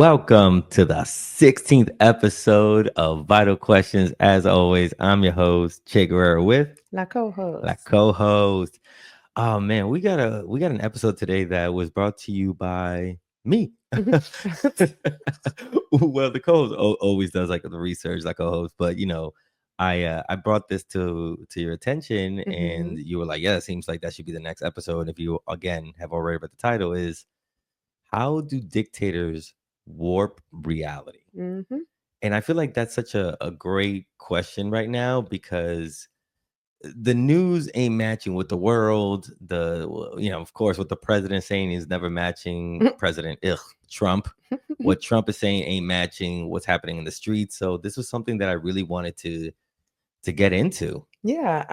Welcome to the 16th episode of Vital Questions. As always, I'm your host, Che Guerrero with La my co-host. co-host. Oh man, we got an episode today that was brought to you by me. Well, the co-host always does like the research, like co-host, but I brought this to your attention, and Mhm. you were like, "Yeah, it seems like that should be the next episode." If you again have already read the title, is how do dictators warp reality? Mhm. And I feel like that's such a great question right now because the news ain't matching with the world. Of course, what the president saying is never matching President Trump. What Trump is saying ain't matching what's happening in the streets. So this was something that I really wanted to get into. Yeah,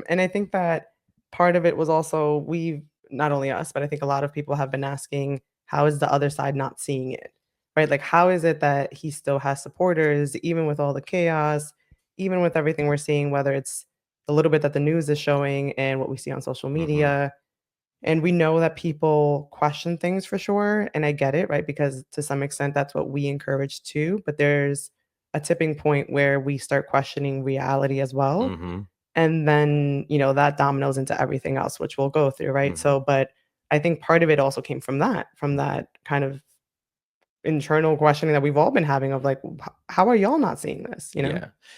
and I think that part of it was also we've not only us, but I think a lot of people have been asking, how is the other side not seeing it? Right? Like, how is it that he still has supporters, even with all the chaos, even with everything we're seeing, whether it's the little bit that the news is showing and what we see on social Hmm. media. And we know that people question things for sure, and I get it, right? Because to some extent, that's what we encourage too. But there's a tipping point where we start questioning reality as well. Hmm. And then, that dominoes into everything else, which we'll go through, right? Hmm. So, but I think part of it also came from that kind of internal questioning that we've all been having of like, how are y'all not seeing this? Yeah.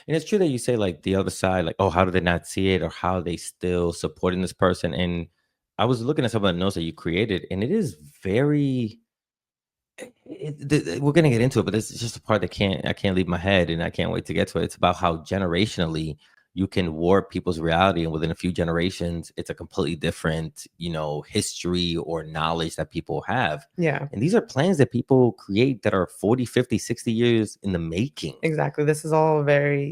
And it's true that you say like the other side, like, oh, how do they not see it or how are they still supporting this person? And I was looking at some of the notes that you created, and it is very we're gonna get into it, but this is just a part that I can't leave my head, and I can't wait to get to it. It's about how generationally you can warp people's reality, and within a few generations, it's a completely different, history or knowledge that people have. Yeah. And these are plans that people create that are 40, 50, 60 years in the making. Exactly. This is all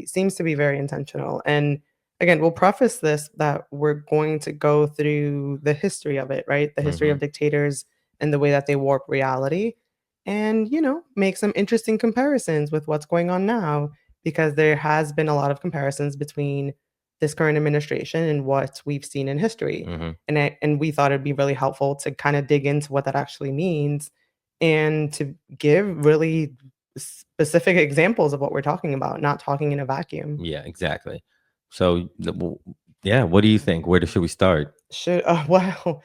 seems to be very intentional. And again, we'll preface this that we're going to go through the history of it, right? The history Hmm. of dictators and the way that they warp reality and, make some interesting comparisons with what's going on now because there has been a lot of comparisons between this current administration and what we've seen in history. Hmm. And we thought it'd be really helpful to kind of dig into what that actually means and to give really specific examples of what we're talking about, not talking in a vacuum. Yeah, exactly. So, yeah, what do you think? Should we start? Well,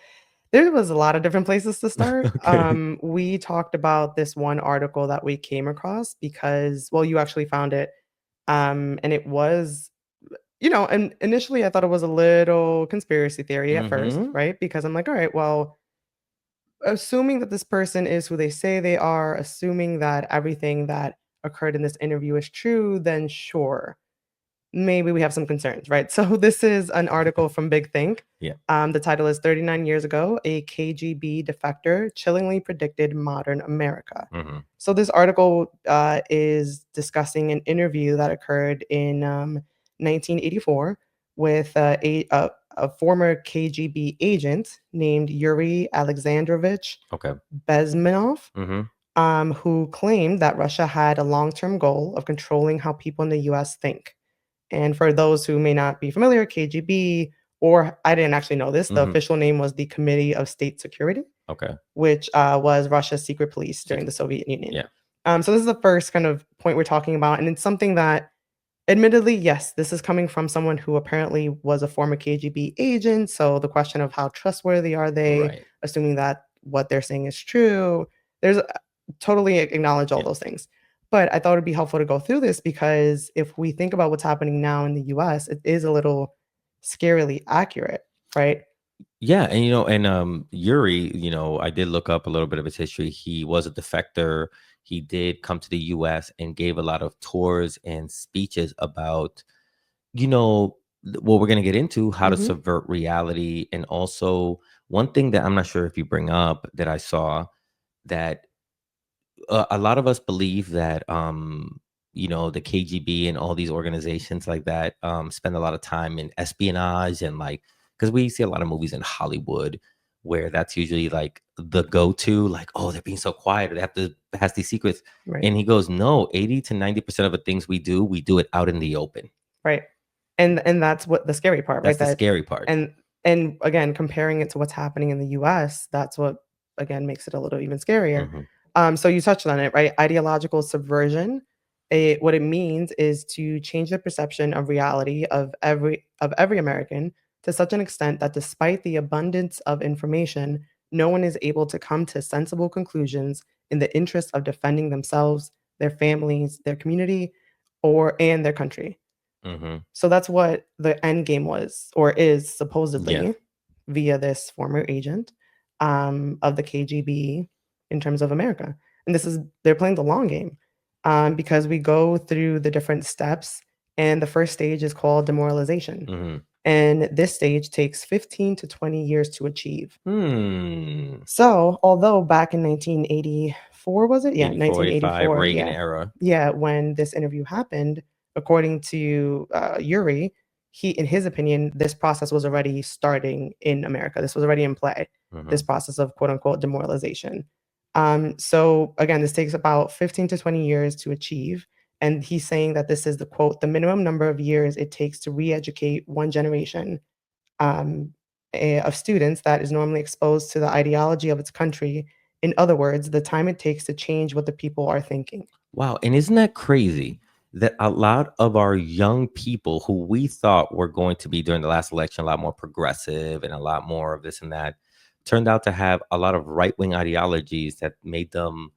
there was a lot of different places to start. Okay. We talked about this one article that we came across because, well, you actually found it, and it was, and initially I thought it was a little conspiracy theory at first, Hmm. right? Because I'm like, all right, well, assuming that this person is who they say they are, assuming that everything that occurred in this interview is true, then sure, maybe we have some concerns, right? So this is an article from Big Think. Yeah. The title is 39 Years Ago, a KGB defector chillingly predicted modern America. Hmm. So this article is discussing an interview that occurred in 1984 with a former KGB agent named Yuri Alexandrovich Okay. Bezmenov, Hmm. who claimed that Russia had a long-term goal of controlling how people in the U.S. think. And for those who may not be familiar, KGB, or I didn't actually know this, the Hmm. official name was the Committee of State Security, Okay. which was Russia's secret police during the Secret. Soviet Union. Yeah. So this is the first kind of point we're talking about, and it's something that, admittedly, yes, this is coming from someone who apparently was a former KGB agent. So the question of how trustworthy are they, Right. assuming that what they're saying is true, there's totally acknowledge all Yeah. those things. But I thought it'd be helpful to go through this because if we think about what's happening now in the US, it is a little scarily accurate, right? Yeah, and Yuri, I did look up a little bit of his history. He was a defector. He did come to the US and gave a lot of tours and speeches about, what we're going to get into, how to Mhm. subvert reality. And also, one thing that I'm not sure if you bring up that I saw that a lot of us believe that the KGB and all these organizations like that spend a lot of time in espionage and like because we see a lot of movies in Hollywood where that's usually like the go-to, like, oh, they're being so quiet or they have to pass these secrets. Right. And he goes, no, 80 to 90% of the things we do it out in the open. Right. And that's what the scary part, That's right? the That scary part. and and again, comparing it to what's happening in the US, that's what again makes it a little even scarier. Hmm. So you touched on it, right? Ideological subversion. What it means is to change the perception of reality of every American to such an extent that despite the abundance of information, no one is able to come to sensible conclusions in the interest of defending themselves, their families, their community, and their country. Mm-hmm. So that's what the end game was or is Yeah. supposedly via this former agent of the KGB in terms of America. And they're playing the long game because we go through the different steps. And the first stage is called demoralization. Mm-hmm. And this stage takes 15 to 20 years to achieve. Hmm. So, although back in 1984, was it? Yeah, 84, 85, 1984. Reagan Yeah. era. Yeah. When this interview happened, according to Yuri, in his opinion, this process was already starting in America. This was already in play, Mm-hmm. this process of quote unquote demoralization. So, again, this takes about 15 to 20 years to achieve. And he's saying that this is the quote, the minimum number of years it takes to re educate one generation um, of students that is normally exposed to the ideology of its country. In other words, the time it takes to change what the people are thinking. Wow. And isn't that crazy that a lot of our young people who we thought were going to be during the last election a lot more progressive and a lot more of this and that turned out to have a lot of right-wing ideologies that made them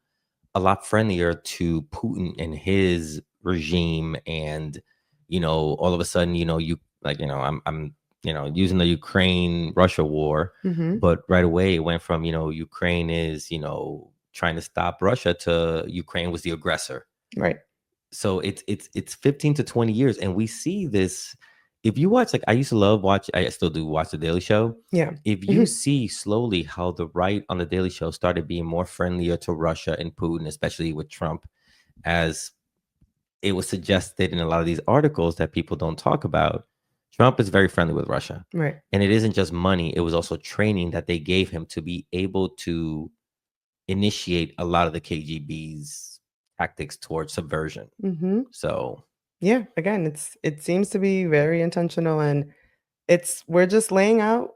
a lot friendlier to Putin and his regime. And, all of a sudden, you like, I'm, using the Ukraine Russia war, Mhm. but right away it went from, Ukraine is, trying to stop Russia to Ukraine was the aggressor. Right. So it's 15 to 20 years. And we see this. If you watch, like I used to love watch, I still do watch the Daily Show. Yeah. If you see slowly how the right on the Daily Show started being more friendlier to Russia and Putin, especially with Trump, as it was suggested in a lot of these articles that people don't talk about, Trump is very friendly with Russia. Right. And it isn't just money, it was also training that they gave him to be able to initiate a lot of the KGB's tactics towards subversion. Mhm. So Yeah, again, it seems to be very intentional, and we're just laying out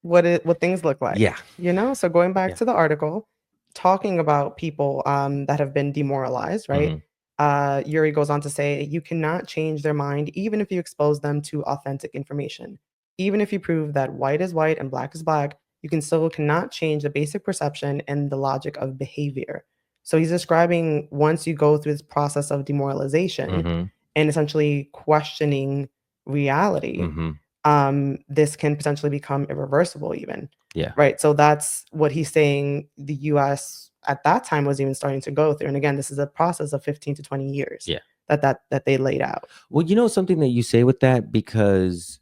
what things look like, yeah, So going back yeah. to the article, talking about people that have been demoralized, right? Hmm. Yuri goes on to say, you cannot change their mind even if you expose them to authentic information. Even if you prove that white is white and black is black, you still cannot change the basic perception and the logic of behavior. So he's describing once you go through this process of demoralization Hmm. and essentially questioning reality, Hmm. this can potentially become irreversible even. Yeah. Right. So that's what he's saying the US at that time was even starting to go through. And again, this is a process of 15 to 20 years Yeah. that they laid out. Well, something that you say with that, because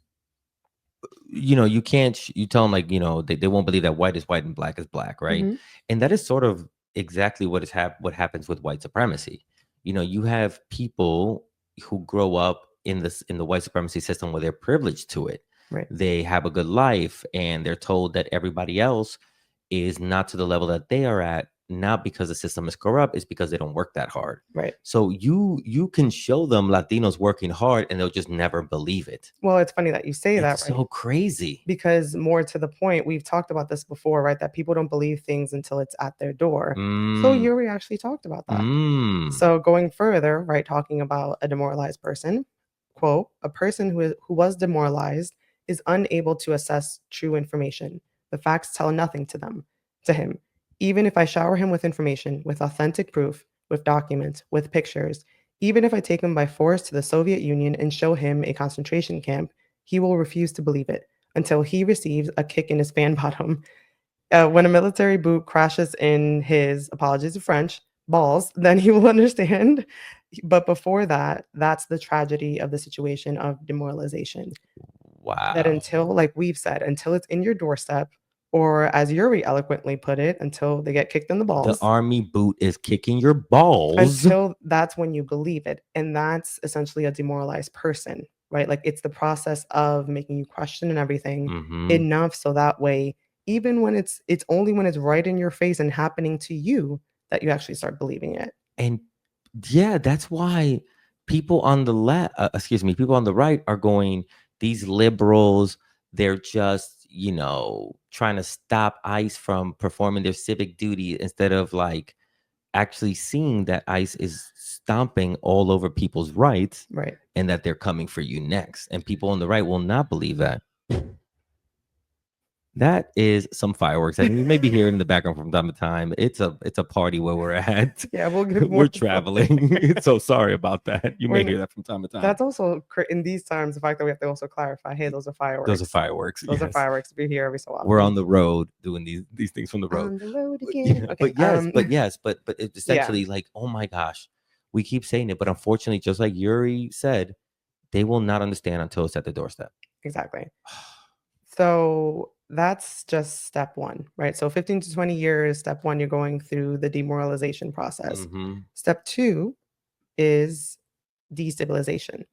you can't you tell them, like, they won't believe that white is white and black is black, right? Mhm. And that is sort of exactly what happens with white supremacy. You have people who grow up in the white supremacy system where they're privileged to it. Right. They have a good life and they're told that everybody else is not to the level that they are at, not because the system is corrupt, it's because they don't work that hard. Right. So you can show them Latinos working hard and they'll just never believe it. Well, it's funny that you say It's that, right? so crazy. Because more to the point, we've talked about this before, right? That people don't believe things until it's at their door. So Mm, Yuri actually talked about that. mm, So going further, right, talking about a demoralized person, quote, a person who was demoralized is unable to assess true information. The facts tell nothing to him. Even if I shower him with information, with authentic proof, with documents, with pictures, even if I take him by force to the Soviet Union and show him a concentration camp, he will refuse to believe it until he receives a kick in his fan bottom. When a military boot crashes in his, apologies to French, balls, then he will understand. But before that, that's the tragedy of the situation of demoralization. That until, wow. like we've said, until it's in your doorstep, or as Yuri eloquently put it, until they get kicked in the The balls, army boot is kicking your balls. until that's when you believe it. And that's essentially a demoralized person, right? Like it's the process of making you question and everything Hmm. enough so that way, even when it's only when it's right in your face and happening to you that you actually start believing it. And yeah, that's why people on the left, people on the right are going, these liberals, they're just, trying to stop ICE from performing their civic duty instead of like actually seeing that ICE is stomping all over people's rights Right. and that they're coming for you next. And people on the right will not believe that. That is some fireworks, and you may be hearing in the background from time to time. It's a party where we're at. Yeah, we'll get We're more. traveling. So sorry about that. You We're may n- hear that from time to time. That's also in these times the fact that we have to also clarify, hey, those are Those are fireworks. fireworks. Those are Yes. fireworks. We hear every so We're on often. the road doing these things from the road. On the road again. Yeah, Okay. but it's Yeah, essentially like, oh my gosh, we keep saying it, but unfortunately, just like Yuri said, they will not understand until it's at the doorstep. exactly. So that's just step one, right? So 15 to 20 years, step one, you're going through the demoralization process. Mm-hmm. Step two is destabilization.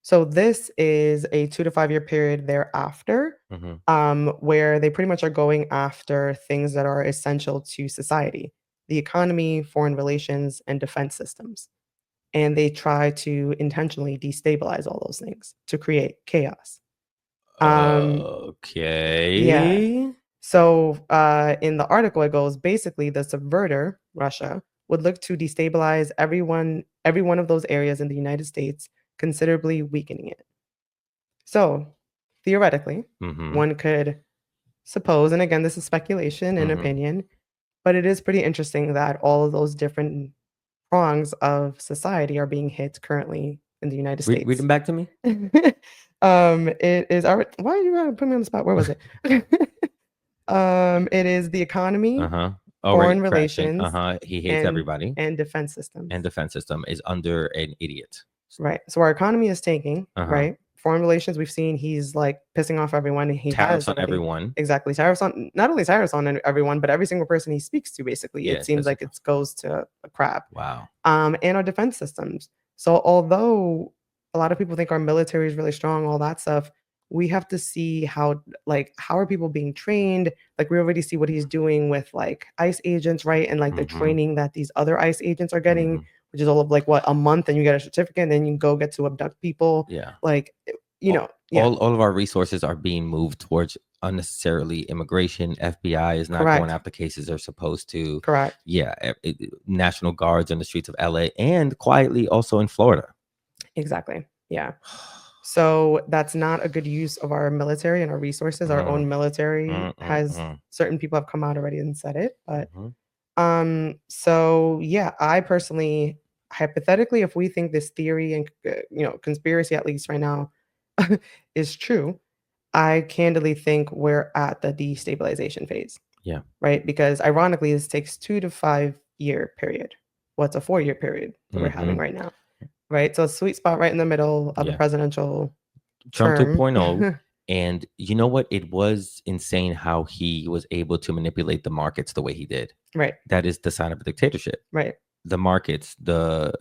So this is a 2 to 5 year period thereafter, Mm-hmm. where they pretty much are going after things that are essential to society, the economy, foreign relations, and defense systems. And they try to intentionally destabilize all those things to create chaos. Yeah. Okay. So in the article, it goes basically the subverter, Russia, would look to destabilize every one of those areas in the United States, considerably weakening it. So theoretically, Mm-hmm. one could suppose, and again, this is speculation and Mm-hmm. opinion, but it is pretty interesting that all of those different prongs of society are being hit currently in the United Read States. them back to me. It is our, why are you gonna put me on the spot? Where was it? It is the economy, Uh-huh. Already foreign crashing. relations, Uh-huh. He hates and everybody. defense systems. And defense system is under an idiot. Right. So our economy is tanking, Uh-huh. right? Foreign relations, we've seen he's like pissing off everyone, and he Tariffs has on already. everyone. Exactly. Tariffs on, not only tariffs on everyone, but every single person he speaks to, basically. It Yes, seems like it goes to a crap. wow. And our defense systems. So although a lot of people think our military is really strong, all that stuff, we have to see how are people being trained? Like we already see what he's doing with like ICE agents, right? And like the Mm-hmm. training that these other ICE agents are getting, Mm-hmm. which is all of like what, a month, and you get a certificate, and then you go get to abduct people. Yeah. Like, All, yeah, all of our resources are being moved towards unnecessarily immigration. FBI is not going correct, after cases they're supposed to. correct. Yeah, National Guards on the streets of LA and quietly also in Florida. Exactly. Yeah. So that's not a good use of our military and our resources. Our own military has, certain people have come out already and said it, but so yeah, I personally, hypothetically, if we think this theory and conspiracy, at least right now, is true, I candidly think we're at the destabilization phase. Yeah. Right? Because ironically, this takes 2 to 5 year period. What's a 4 year period that we're having right now? Right? So a sweet spot right in the middle of a Yeah. presidential Trump term. 2.0. And you know what? It was insane how he was able to manipulate the markets the way he did. Right. That is the sign of a dictatorship. Right. The markets,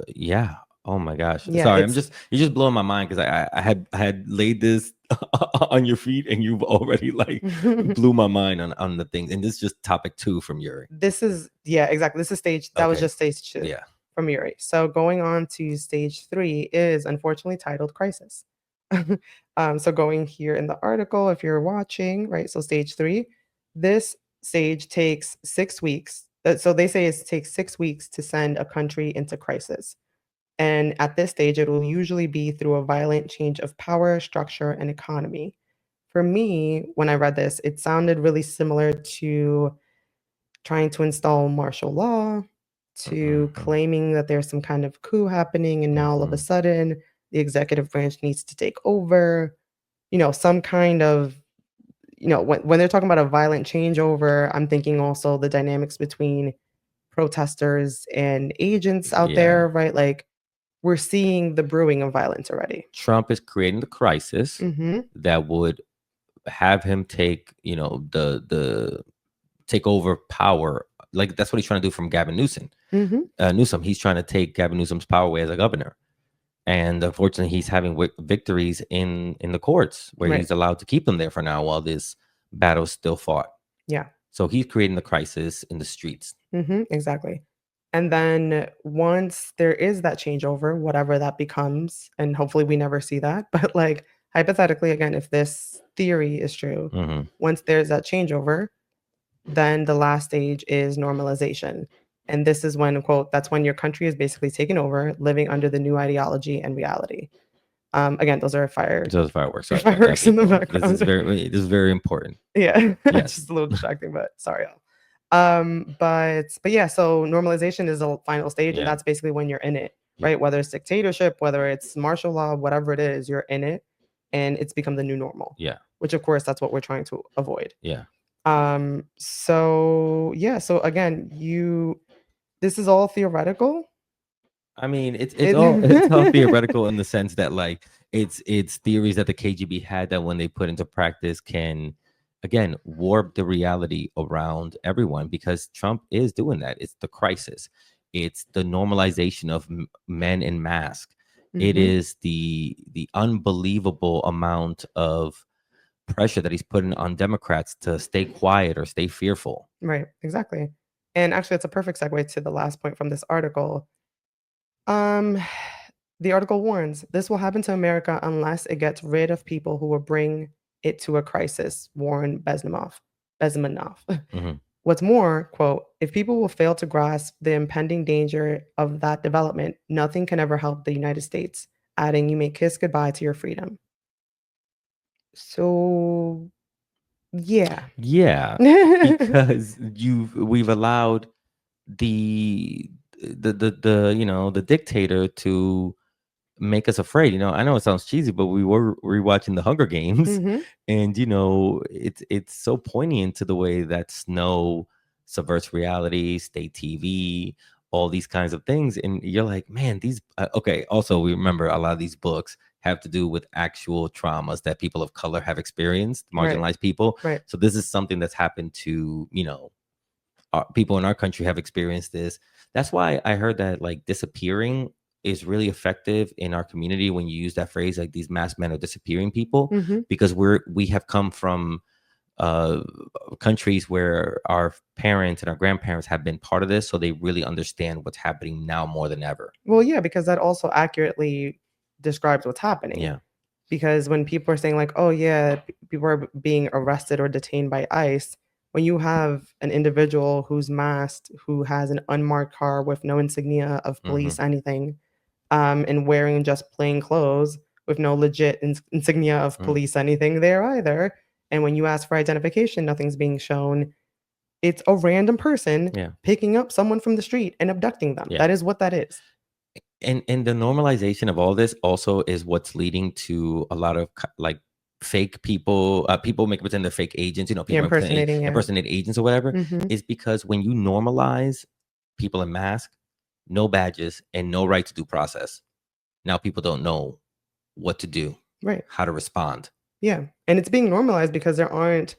yeah. Oh my gosh. Yeah, Sorry, you're just blowing my mind because I had laid this on your feet and you've already like blew my mind on the things. And this is just topic 2 from Yuri. This is, yeah, exactly. This is that was just stage 2. Yeah. From Yuri. So going on to stage 3 is unfortunately titled crisis. So going here in the article, if you're watching, right? So stage 3, this stage takes 6 weeks. So they say it takes 6 weeks to send a country into crisis. And at this stage, it will usually be through a violent change of power, structure, and economy. For me, when I read this, it sounded really similar to trying to install martial law, to claiming that there's some kind of coup happening, and now all of a sudden the executive branch needs to take over. Some kind of, when they're talking about a violent changeover, I'm thinking also the dynamics between protesters and agents out there, right? Like we're seeing the brewing of violence already. Trump is creating the crisis that would have him take, the take over power. Like that's what he's trying to do from Gavin Newsom. Newsom, he's trying to take Gavin Newsom's power away as a governor. And unfortunately, he's having victories in the courts where he's allowed to keep them there for now while this battle's still fought. Yeah. So he's creating the crisis in the streets. Exactly. And then once there is that changeover, whatever that becomes, and hopefully we never see that, but like hypothetically, again, if this theory is true, once there's that changeover, then the last stage is normalization. And this is when, quote, that's when your country is basically taken over, living under the new ideology and reality. Again, those are Those fireworks. Sorry about that, fireworks in the people. background. This is very important. Yeah, it's Yes. just a little distracting, but sorry, y'all. But yeah, so normalization is the final stage, and Yeah. that's basically when you're in it, Yeah. right? Whether it's dictatorship, whether it's martial law, whatever it is, you're in it, and it's become the new normal. Yeah. Which, of course, that's what we're trying to avoid. Yeah. So yeah, so again, this is all theoretical. I mean, it's all It theoretical in the sense that like it's theories that the KGB had that when they put into practice can again warp the reality around everyone because Trump is doing that. It's the crisis. It's the normalization of men in mask. It Mhm. is the unbelievable amount of pressure that he's putting on Democrats to stay quiet or stay fearful. Right, exactly. And actually, it's a perfect segue to the last point from this article. Um, the article warns this will happen to America unless it gets rid of people who will bring it to a crisis, warned Bezmenov. Mhm. What's more, quote, if people will fail to grasp the impending danger of that development, nothing can ever help the United States, adding, you may kiss goodbye to your freedom. So, yeah. Yeah, because we've allowed the the dictator to make us afraid. I know it sounds cheesy, but we were rewatching the Hunger Games, Mhm. and it's so poignant to the way that Snow subverts reality, state TV, all these kinds of things, and you're like, man, these okay. Also, we remember a lot of these books have to do with actual traumas that people of color have experienced, Right, marginalized people. right. So this is something that's happened to people in our country have experienced this. That's why I heard that like disappearing is really effective in our community when you use that phrase, like these masked men are disappearing people, Mhm. because we have come from uh countries where our parents and our grandparents have been part of this, so they really understand what's happening now more than ever. Well, yeah, because that also accurately describes what's happening. Yeah. Because when people are saying like, "Oh yeah, people are being arrested or detained by ICE," when you have an individual who's masked, who has an unmarked car with no insignia of Hmm. police, anything, and wearing just plain clothes with no legit insignia of Mm. police, anything there either, and when you ask for identification, nothing's being shown. It's a random person Yeah. picking up someone from the street and abducting them. Yeah. That is what that is. And the normalization of all this also is what's leading to a lot of like fake people, people make pretend they're fake agents, Yeah, people impersonating, yeah. impersonate agents or whatever, Mhm. is because when you normalize people in mask, no badges and no right to due process, now people don't know what to do, Right. how to respond. Yeah, and it's being normalized because there aren't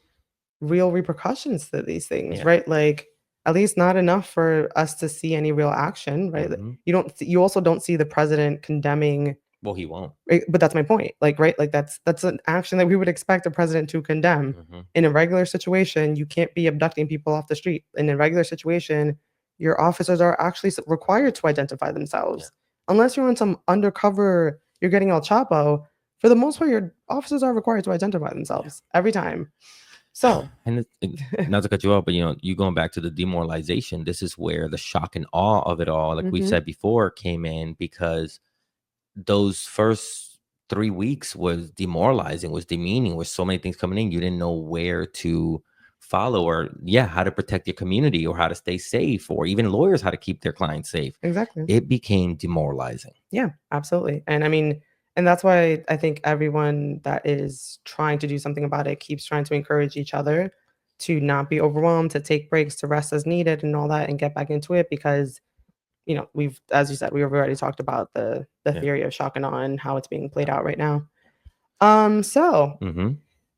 real repercussions to these things, Yeah. right? Like, at least not enough for us to see any real action, right? Like, Hmm. you also don't see the president condemning, Well, he won't. right? But that's my point. Like, right? Like that's an action that we would expect a president to condemn. Hmm. In a regular situation, you can't be abducting people off the street. In a regular situation, your officers are actually required to identify Yeah. themselves. Unless you're on some undercover, you're getting El Chapo, for the most part, your officers are required to identify Yeah. themselves every time. So, And not to cut you off, but you going back to the demoralization, this is where the shock and awe of it all, like we've mhm, said before, came in, because those first 3 weeks was demoralizing, was demeaning, with so many things coming in. You didn't know where to follow, or how to protect your community, or how to stay safe, or even lawyers how to keep their clients safe. exactly. It became demoralizing. Yeah, absolutely. And I mean, and that's why I think everyone that is trying to do something about it keeps trying to encourage each other to not be overwhelmed, to take breaks, to rest as needed and all that and get back into it because, we've, as you said, we've already talked about the Yeah. theory of shock and awe and how it's being played Yeah. out right now. So Hmm.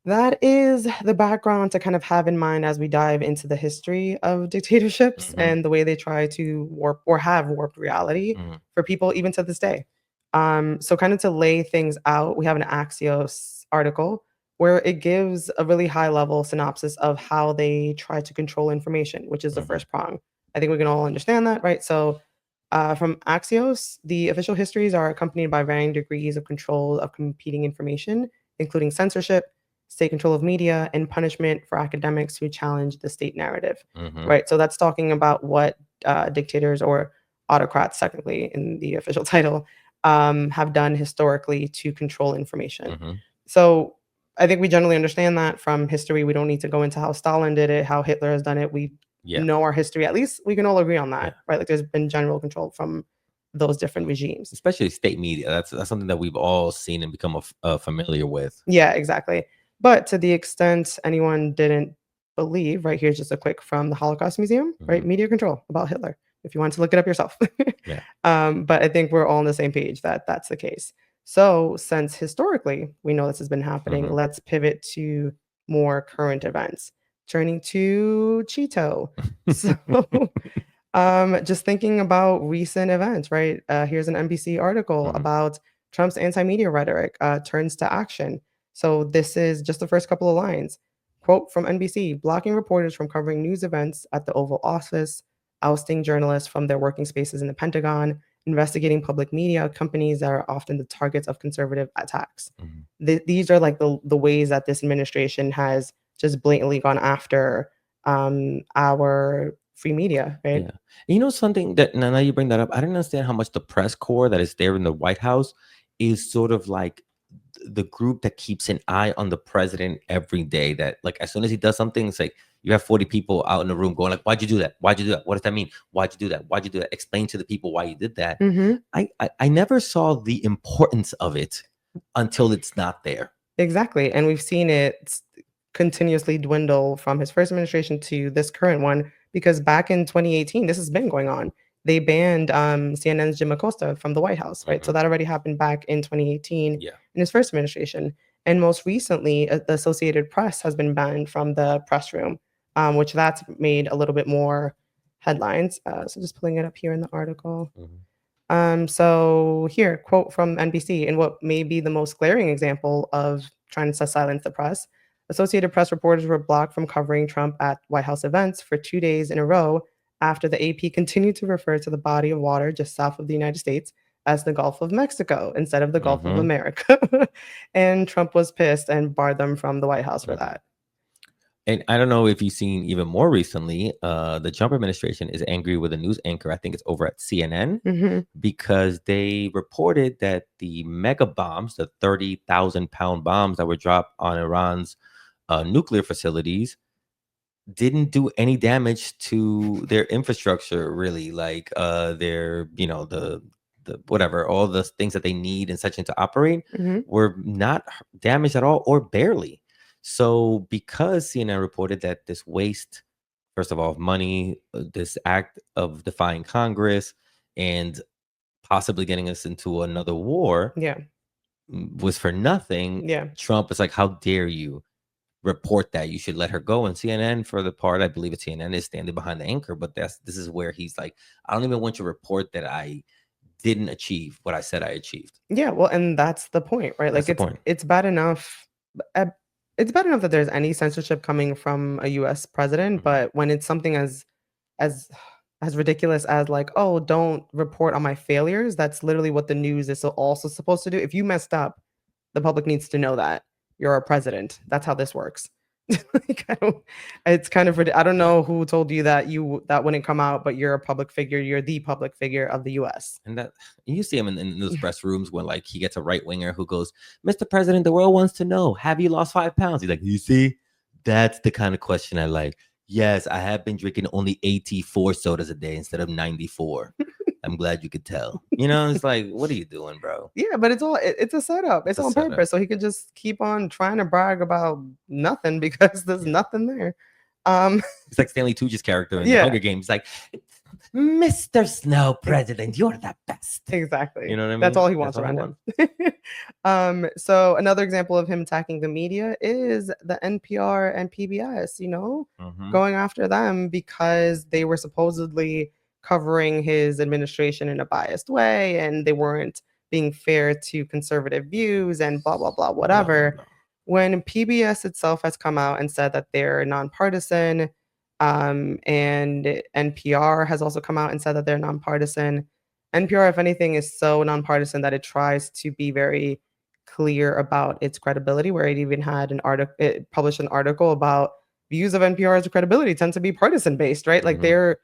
that is the background to kind of have in mind as we dive into the history of dictatorships Hmm. and the way they try to warp or have warped reality Hmm. for people even to this day. So kind of to lay things out, we have an Axios article where it gives a really high level synopsis of how they try to control information, which is the Hmm. first prong. I think we can all understand that, right? So from Axios, the official histories are accompanied by varying degrees of control of competing information, including censorship, state control of media, and punishment for academics who challenge the state narrative. Mhm. Right. So that's talking about what dictators or autocrats, technically in the official title, have done historically to control information. Mhm. So I think we generally understand that from history. We don't need to go into how Stalin did it, how Hitler has done it. We Yeah. know our history. At least we can all agree on Yeah. that, right? Like there's been general control from those different regimes. Especially state media. That's something that we've all seen and become familiar with. Yeah, exactly. But to the extent anyone didn't believe, right, here's just a quick from the Holocaust Museum, right? Mhm. Media control about Hitler, if you want to look it up yourself. Yeah. But I think we're all on the same page that that's the case. So, since historically we know this has been happening, Mhm. let's pivot to more current events. Turning to Cheeto. So, just thinking about recent events, right? Here's an NBC article Mhm. about Trump's anti-media rhetoric turns to action. So this is just the first couple of lines. Quote from NBC: blocking reporters from covering news events at the Oval Office, ousting journalists from their working spaces in the Pentagon, investigating public media companies that are often the targets of conservative attacks. Mhm. These are like the ways that this administration has just blatantly gone after our free media, right? Yeah. You know something that now you bring that up, I didn't understand how much the press corps that is there in the White House is sort of like the group that keeps an eye on the president every day. That like as soon as he does something, it's like you have 40 people out in the room going like, "Why'd you do that? Why'd you do that? What does that mean? Why'd you do that? Why'd you do that? Explain to the people why you did that." Mhm. I never saw the importance of it until it's not there. Exactly, and we've seen it continuously dwindle from his first administration to this current one, because back in 2018, this has been going on. They banned, CNN's Jim Acosta from the White House, right? So Mhm. that already happened back in 2018 Yeah. in his first administration, and most recently, the Associated Press has been banned from the press room, which that's made a little bit more headlines. So just pulling it up here in the article. Mhm. So here, quote from NBC, in what may be the most glaring example of trying to silence the press. Associated Press reporters were blocked from covering Trump at White House events for 2 days in a row after the AP continued to refer to the body of water just south of the United States as the Gulf of Mexico instead of the Gulf of Mhm. America. And Trump was pissed and barred them from the White House for Mhm. that. And I don't know if you've seen even more recently, the Trump administration is angry with a news anchor. I think it's over at CNN Mhm. because they reported that the mega bombs, the 30,000-pound bombs that were dropped on Iran's nuclear facilities, didn't do any damage to their infrastructure, really. Like their, the whatever, all the things that they need and such and to operate Mhm. were not damaged at all or barely. So because CNN reported that this waste, first of all, of money, this act of defying Congress and possibly getting us into another war Yeah. was for nothing, Yeah. Trump is like, how dare you report that? You should let her go. And CNN, for the part, I believe it's CNN, is standing behind the anchor. But this is where he's like, I don't even want you to report that I didn't achieve what I said I achieved. Yeah, well, and that's the point, right? That's Like the point. it's bad enough uh, it's bad enough that there's any censorship coming from a US president, Mhm. but when it's something as as ridiculous as like, "Oh, don't report on my failures," that's literally what the news is also supposed to do. If you messed up, the public needs to know that. You're a president. That's how this works. Like, I don't it's kind of I don't Yeah. know who told you that that wouldn't come out, but you're a public figure. You're the public figure of the US. And that you see him in those press rooms when like he gets a right winger who goes, Mr. President, the world wants to know, have you lost 5 pounds? He's like, you see, that's the kind of question I like. Yes, I have been drinking only 84 sodas a day instead of 94. I'm glad you could tell. It's like, what are you doing, bro? Yeah, but it's a setup. It's It's a on setup. purpose, so he could just keep on trying to brag about nothing because there's Yeah. nothing there. Um, It's like Stanley Tucci's character in the yeah, Hunger Games. Like, Mr. Snow ex President, you're the best. You exactly. know what I That's mean? all he That's wants all he around wants. him. So another example of him attacking the media is the NPR and PBS, Hmm. going after them because they were supposedly covering his administration in a biased way and they weren't being fair to conservative views and blah blah blah No, no, whatever. no. When PBS itself has come out and said that they're nonpartisan, and NPR has also come out and said that they're nonpartisan. NPR, if anything, is so nonpartisan that it tries to be very clear about its credibility, where it even had it published an article about views of NPR's credibility tend to be partisan based, right? Like Mhm.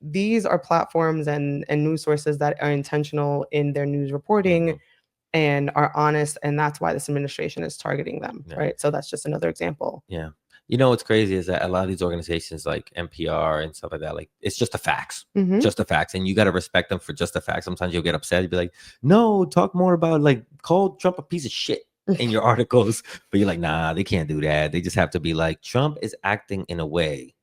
these are platforms and news sources that are intentional in their news reporting Mhm. and are honest, and that's why this administration is targeting them, Yeah. right? So that's just another example. Yeah. You know what's crazy is that a lot of these organizations like NPR and stuff like that, like it's just the facts. Mhm. Just the facts. And you gotta respect them for just the facts. Sometimes you'll get upset. You'll be like, no, talk more about like call Trump a piece of shit in your articles. But you're like, nah, they can't do that. They just have to be like, Trump is acting in a way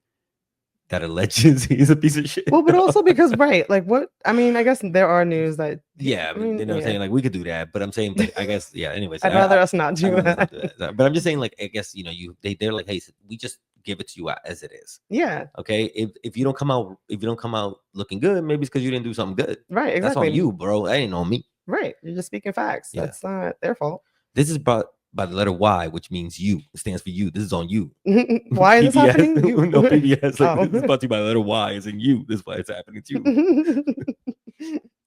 that alleges he's a piece of shit. Well, but also because right, like what I mean, I guess there are news that Yeah, I but mean, you know what I'm yeah. saying? Like we could do that, but I'm saying, but I guess, yeah, anyways, I'd rather us not I'd do rather us not that. do that. But I'm just saying, like, I guess, they're like, hey, we just give it to you as it is. Yeah, Okay. If you don't come out looking good, maybe it's because you didn't do something good. right, That's on exactly. you, bro. That ain't on me. Right, you're just speaking facts. Yeah. That's not their fault. This is brought by the letter Y, which means you. It stands for you. This is on you. Why is this PBS. happening? You. No, PBS. Like this is Oh. brought to you by the letter Y, as in you. This is why it's happening to you.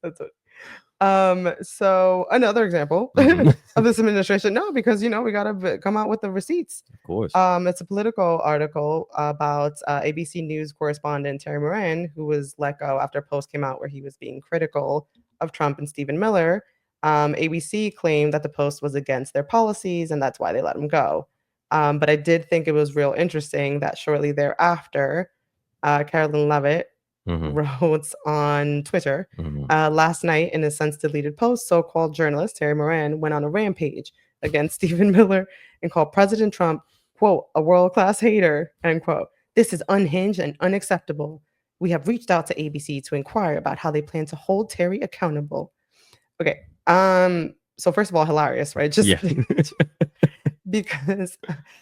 That's it. So another example Mhm. of this administration, no, because we gotta come out with the receipts. Of course. It's a political article about ABC News correspondent Terry Moran, who was let go after a post came out where he was being critical of Trump and Stephen Miller. ABC claimed that the post was against their policies, and that's why they let him go. But I did think it was real interesting that shortly thereafter, Carolyn Levitt Hmm. wrote on Twitter Hmm. last night in a since deleted post, so-called journalist Terry Moran went on a rampage against Stephen Miller and called President Trump, quote, a world-class hater, end quote. This is unhinged and unacceptable. We have reached out to ABC to inquire about how they plan to hold Terry accountable. Okay. So first of all, hilarious, right? Just Yeah. because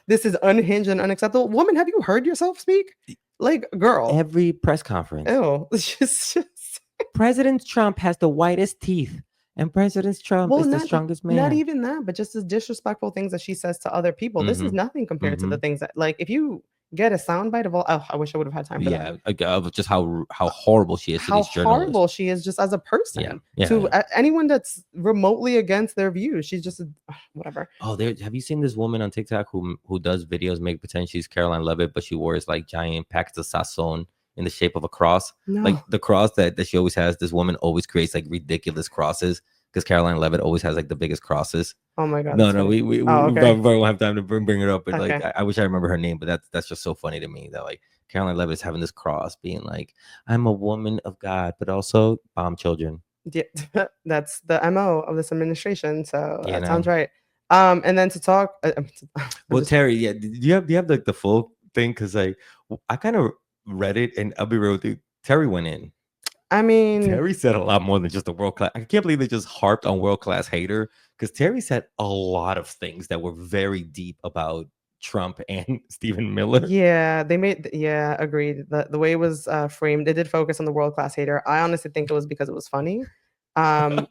this is unhinged and unacceptable. Woman, have you heard yourself speak? Like, girl. Every press conference. Ew. It's just President Trump has the whitest teeth, and President Trump well, is the strongest not man. even that, but just as disrespectful things that she says to other people. This is Hmm. nothing compared to the Hmm. things that, like, if you get a soundbite of all, oh, I wish I would have had time for that. Yeah, of just how horrible she is to How these journalists. horrible she is just as a Yeah, person yeah, to yeah. anyone that's remotely against their views. She's just whatever. Oh, there. Have you seen this woman on TikTok who does videos, make pretend she's Caroline Levitt, but she wears like giant packets of sazon in the shape of a cross, like No. the cross that she always has. This woman always creates like ridiculous crosses because Caroline Levitt always has like the biggest crosses. Oh my god, No, that's no, funny. we Oh, okay. probably won't have time to bring it up, but like Okay. I wish I remember her name, but that's just so funny to me that like Caroline Levitt is having this cross, being like, I'm a woman of God, but also bomb children. Yeah, that's the MO of this administration. So You that sounds know. right. And then to talk, I'm Well, just, Terry, yeah, do you have like the full thing? Because like I kind of read it, and I'll be real with you. Terry went in. I mean, Terry said a lot more than just a world class. I can't believe they just harped on world class hater because Terry said a lot of things that were very deep about Trump and Stephen Miller. yeah, yeah, agreed. The way it was framed, it did focus on the world class hater. I honestly think it was because it was funny. Um,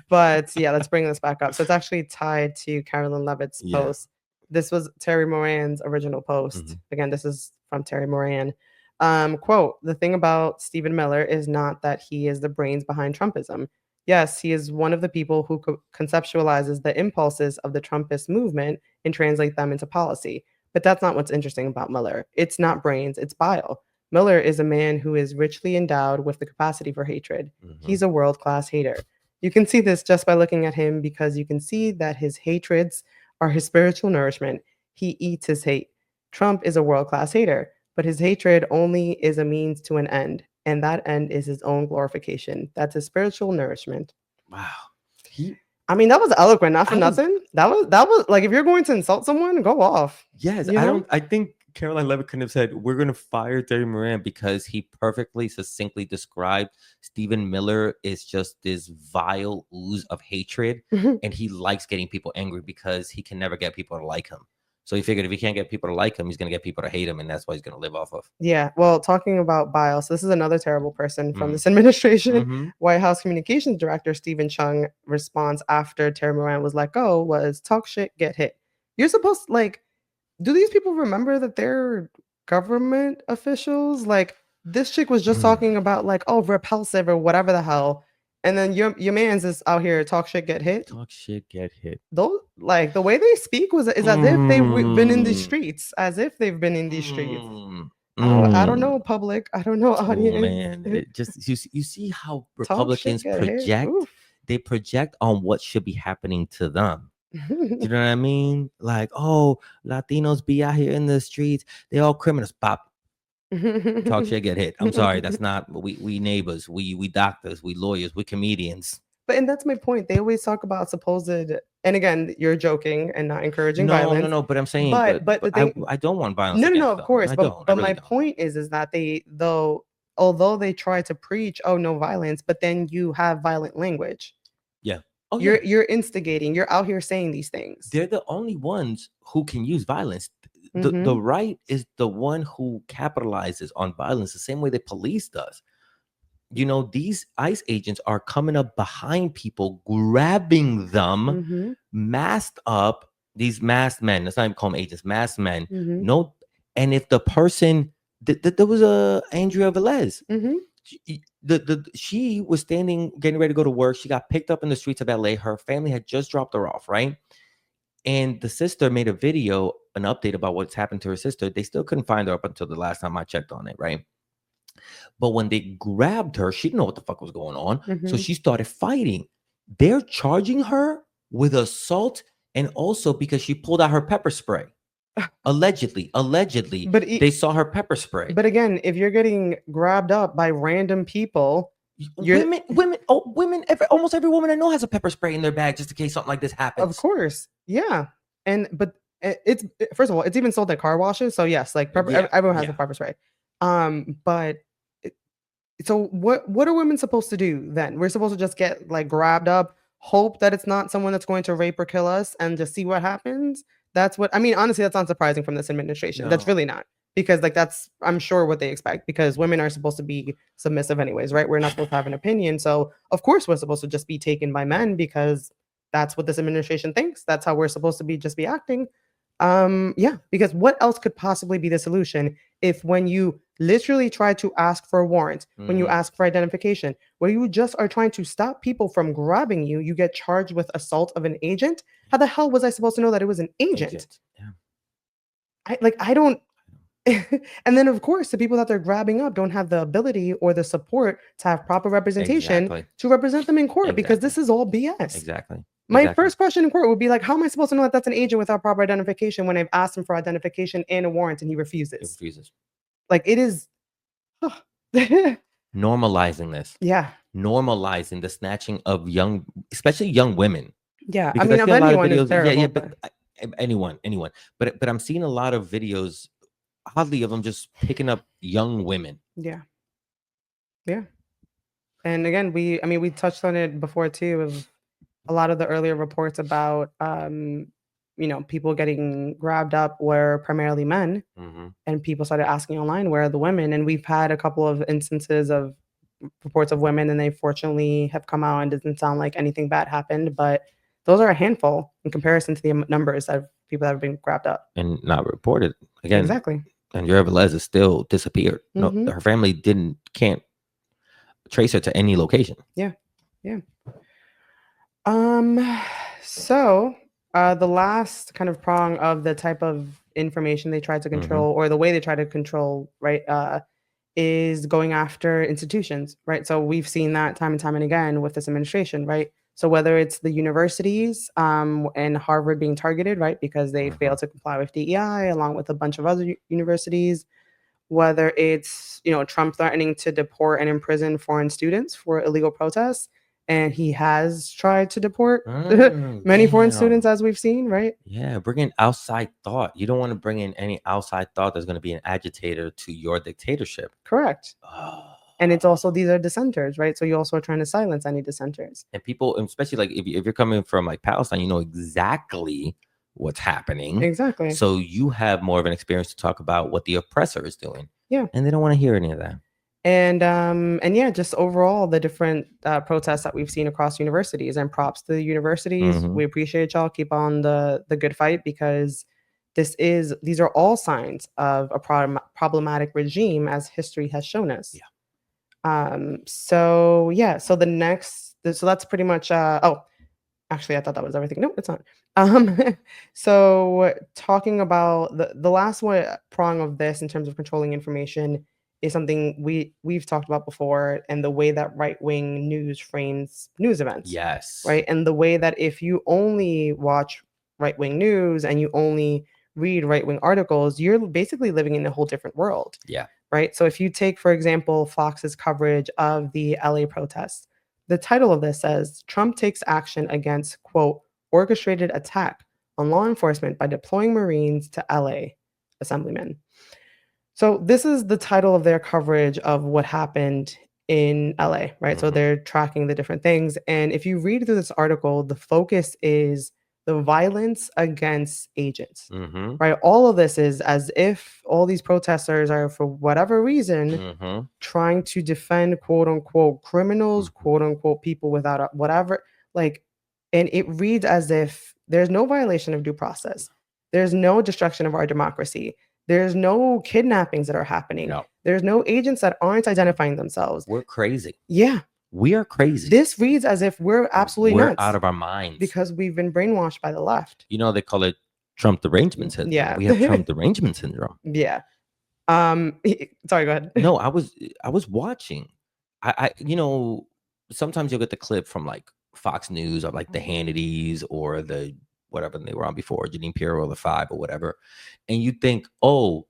but yeah, let's bring this back up. So it's actually tied to Carolyn Levitt's Yeah. post. This was Terry Moran's original post. Mhm. Again, this is from Terry Moran. Quote, the thing about Stephen Miller is not that he is the brains behind Trumpism. Yes, he is one of the people who conceptualizes the impulses of the Trumpist movement and translate them into policy. But that's not what's interesting about Miller. It's not brains, it's bile. Miller is a man who is richly endowed with the capacity for hatred. Mhm. He's a world class hater. You can see this just by looking at him because you can see that his hatreds are his spiritual nourishment. He eats his hate. Trump is a world class hater, but his hatred only is a means to an end, and that end is his own glorification. That's his spiritual nourishment. Wow. He I mean, that was eloquent, not for I was nothing. That was like if you're going to insult someone, go off. Yes, You know? I think Caroline Levitt couldn't have said, "We're gonna fire Terry Moran," because he perfectly succinctly described Stephen Miller is just this vile ooze of hatred, and he likes getting people angry because he can never get people to like him. So he figured if he can't get people to like him, he's gonna get people to hate him, and that's what he's gonna live off of. Yeah, well, talking about bile, so this is another terrible person from Mm. this administration. Mhm. White House Communications Director Stephen Chung response after Terry Moran was let go was talk shit, get hit. You're supposed like, do these people remember that they're government officials? Like, this chick was just Mm. talking about like, oh, repulsive or whatever the hell. And then your man's is out here talk shit, get hit. Talk shit, get hit. Those like the way they speak is as if they've been in these Mm, streets, as if they've been in these streets. mm, I don't mm. know public. I don't know Oh audience. man, it just you see how Talk shit, Republicans get hit. project? Oof. They project on what should be happening to them. Do you know what I mean? Like, oh, Latinos be out here in the streets, they all criminals. Pop, talk shit, get hit. I'm sorry, that's not we neighbors, we doctors, we lawyers, we comedians. But and that's my point. They always talk about supposed, and again, you're joking and not encouraging No, no, violence. no. But I'm saying, But the thing, I don't want violence no, no, no, against of them. course. I don't. I But really my don't. point is that they though although they try to preach, oh no violence, but then you have violent language. Yeah. Oh yeah. You're instigating. You're out here saying these things. They're the only ones who can use violence. The Mhm. right is the one who capitalizes on violence the same way the police does. You know, these ICE agents are coming up behind people, grabbing them, Mhm. masked up. These masked men. Let's not even call them agents. Masked men. Mhm. No, and if the person, there was a Andrea Velez. Mhm. She was standing, getting ready to go to work. She got picked up in the streets of LA. Her family had just dropped her off, right? And the sister made a video, an update about what's happened to her sister. They still couldn't find her up until the last time I checked on it, right? But when they grabbed her, she didn't know what the fuck was going on. So Mhm. she started fighting. They're charging her with assault and also because she pulled out her pepper spray. Allegedly, But they saw her pepper spray. but again, if you're getting grabbed up by random people, you're Women, almost every woman I know has a pepper spray in their bag just in case something like this of happens. course, yeah. And but first of all, it's even sold at car washes. So yes, like Yeah, everyone has a yeah. pepper spray. But so what are women supposed to do then? We're supposed to just get like grabbed up, hope that it's not someone that's going to rape or kill us, and just see what happens. That's what I mean. Honestly, that's not surprising from this administration. That's No. really not because like that's I'm sure what they expect because women are supposed to be submissive anyways, right? We're not supposed to have an opinion, so of course we're supposed to just be taken by men because that's what this administration thinks. That's how we're supposed to be just be acting. Yeah, because what else could possibly be the solution if when you literally try to ask for a warrant, when you ask for identification, where you just are trying to stop people from grabbing you, you get charged with assault of an agent? How the hell was I supposed to know that it was an agent? Yeah. I don't and then of course the people that they're grabbing up don't have the ability or the support to have proper representation Exactly. to represent them in court because Exactly. this is all BS. Exactly. My first question in court would be like, how am I supposed to know that that's an agent without proper identification when I've asked him for identification and a warrant and he It refuses? refuses. Like it is Normalizing this. Yeah. Normalizing the snatching of young, especially young women. Yeah. I Because I mean, see of a lot of anyone is videos. Yeah, terrible, yeah, but but anyone. But I'm seeing a lot of videos, oddly, of them just picking up young women. yeah. Yeah. And again, we touched on it before too of a lot of the earlier reports about people getting grabbed up were primarily men Mm-hmm. and people started asking online where are the women and we've had a couple of instances of reports of women and they fortunately have come out and doesn't sound like anything bad happened, but those are a handful in comparison to the numbers of people that have been grabbed up. And not reported again. Exactly. And your Velez is still disappeared. No, Mhm. her family can't trace her to any location. Yeah. Yeah. Um, so the last kind of prong of the type of information they try to Mm-hmm. control or the way they try to control, right, is going after institutions, right? So we've seen that time and time and again with this administration, right? So whether it's the universities and Harvard being targeted, right, because they Mm-hmm. failed to comply with DEI, along with a bunch of other universities, whether it's Trump threatening to deport and imprison foreign students for illegal protests, and he has tried to deport many foreign students, Damn. as we've seen, right? Yeah, bring in outside thought. You don't want to bring in any outside thought that's going to be an agitator to your dictatorship. Correct. Oh. And it's also these are dissenters, right? So you also are trying to silence any dissenters. And people, especially like if you're coming from like Palestine, you know exactly what's happening. Exactly. So you have more of an experience to talk about what the oppressor is doing. Yeah. And they don't want to hear any of that. And yeah, just overall the different protests that we've seen across universities, and props to the universities. Mhm. We appreciate y'all. Keep on the good fight because these are all signs of a problematic regime as history has shown us. Yeah. So the next So that's pretty much, oh, actually, I thought that was everything. Nope, it's not. Um, so talking about the last one prong of this in terms of controlling information is something we've talked about before, and the way that right-wing news frames news events, Yes. right? And the way that if you only watch right-wing news and you only read right-wing articles, you're basically living in a whole different world, Yeah. right? So if you take, for example, Fox's coverage of the LA protests, the title of this says Trump takes action against, quote, orchestrated attack on law enforcement by deploying Marines to LA, assemblymen. So this is the title of their coverage of what happened in LA, right? So Mm-hmm. they're tracking the different things. And if you read through this article, the focus is the violence against agents, Mm-hmm. right? All of this is as if all these protesters are, for whatever reason, Mm-hmm. trying to defend quote unquote criminals, Mm-hmm. quote unquote people without a, whatever, like, and it reads as if there's no violation of due process. There's no destruction of our democracy. There's no kidnappings that are happening. No. There's no agents that aren't identifying themselves. We're crazy. Yeah. We are crazy. This reads as if we're absolutely We're nuts out of our minds. because we've been brainwashed by the left. You know, they call it Trump derangement syndrome. Yeah. We have Trump derangement syndrome. Yeah. Sorry, go ahead. No, I was watching. You know, sometimes you'll get the clip from like Fox News or like the Hannitys or the whatever they were on before, Janine Pirro or the Five or whatever, and you think, oh,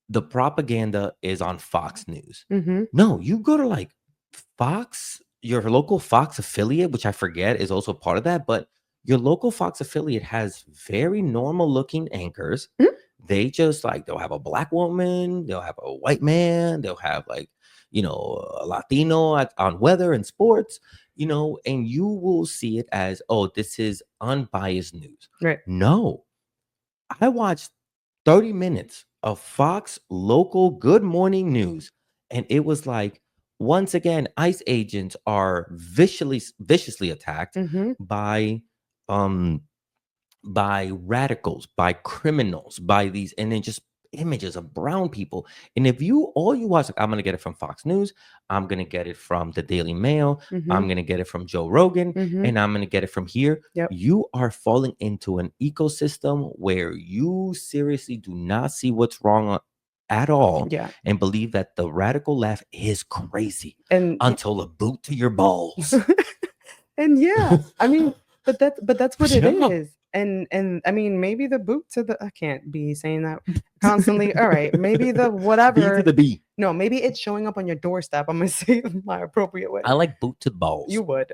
the propaganda is on Fox News. Mm-hmm. No, you go to like Fox, your local Fox affiliate, which I forget is also part of that, but your local Fox affiliate has very normal looking anchors. Mhm. They just like they'll have a black woman, they'll have a white man, they'll have like, you know, a Latino on weather and sports, you know, and you will see it as, oh, this is unbiased news. Right. No, I watched 30 minutes of Fox local Good Morning News, and it was like, once again, ICE agents are viciously attacked Mm-hmm. by um by radicals, by criminals, by these, and then just images of brown people. And if you all you watch, like, I'm gonna get it from Fox News, I'm gonna get it from the Daily Mail, Mm-hmm. I'm gonna get it from Joe Rogan, Mm-hmm. and I'm gonna get it from here. Yep. You are falling into an ecosystem where you seriously do not see what's wrong at all, Yeah. and believe that the radical left is crazy And until a boot to your balls. and yeah, I mean, but that's what it Yeah. is. And I mean, maybe the boot to the, I can't be saying that constantly. All right, maybe the B to whatever. the B. No, maybe it's showing up on your doorstep. I'm gonna say it in my appropriate way. I like boot to the balls. You would.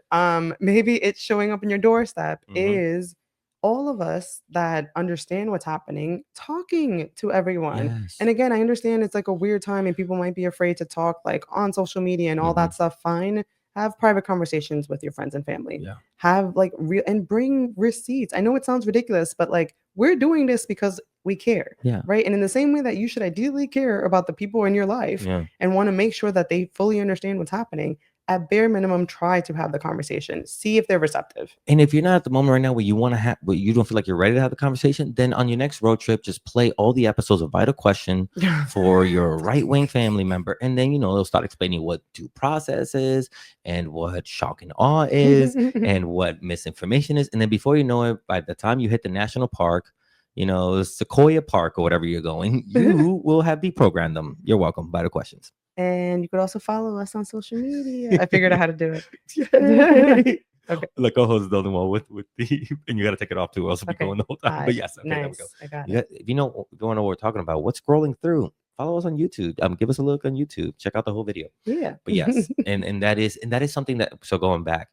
Maybe it's showing up on your doorstep Mhm. is all of us that understand what's happening talking to everyone. Yes. And again, I understand it's like a weird time and people might be afraid to talk like on social media and all Mhm. that stuff. Fine. Have private conversations with your friends and family. Yeah. Have like real and bring receipts. I know it sounds ridiculous, but like we're doing this because we care. Yeah. Right. And in the same way that you should ideally care about the people in your life Yeah. and want to make sure that they fully understand what's happening, at bare minimum, try to have the conversation. See if they're receptive. And if you're not at the moment right now where you want to have, where you don't feel like you're ready to have the conversation, then on your next road trip, just play all the episodes of Vital Question for your right wing family member, and then they'll start explaining what due process is, and what shock and awe is, and what misinformation is, and then before you know it, by the time you hit the national park, Sequoia Park or whatever you're going, you will have deprogrammed them. You're welcome. Vital Questions. And you could also follow us on social media. I figured out how to do it. Okay. Like co-host is the only one with the, and you got to take it off too, else we'll be going the whole time. But yes, okay, nice. there we go. I got it. If you want to know what we're talking about, what's scrolling through? Follow us on YouTube. Give us a look on YouTube. Check out the whole video. Yeah. But yes, and that is something that. So going back,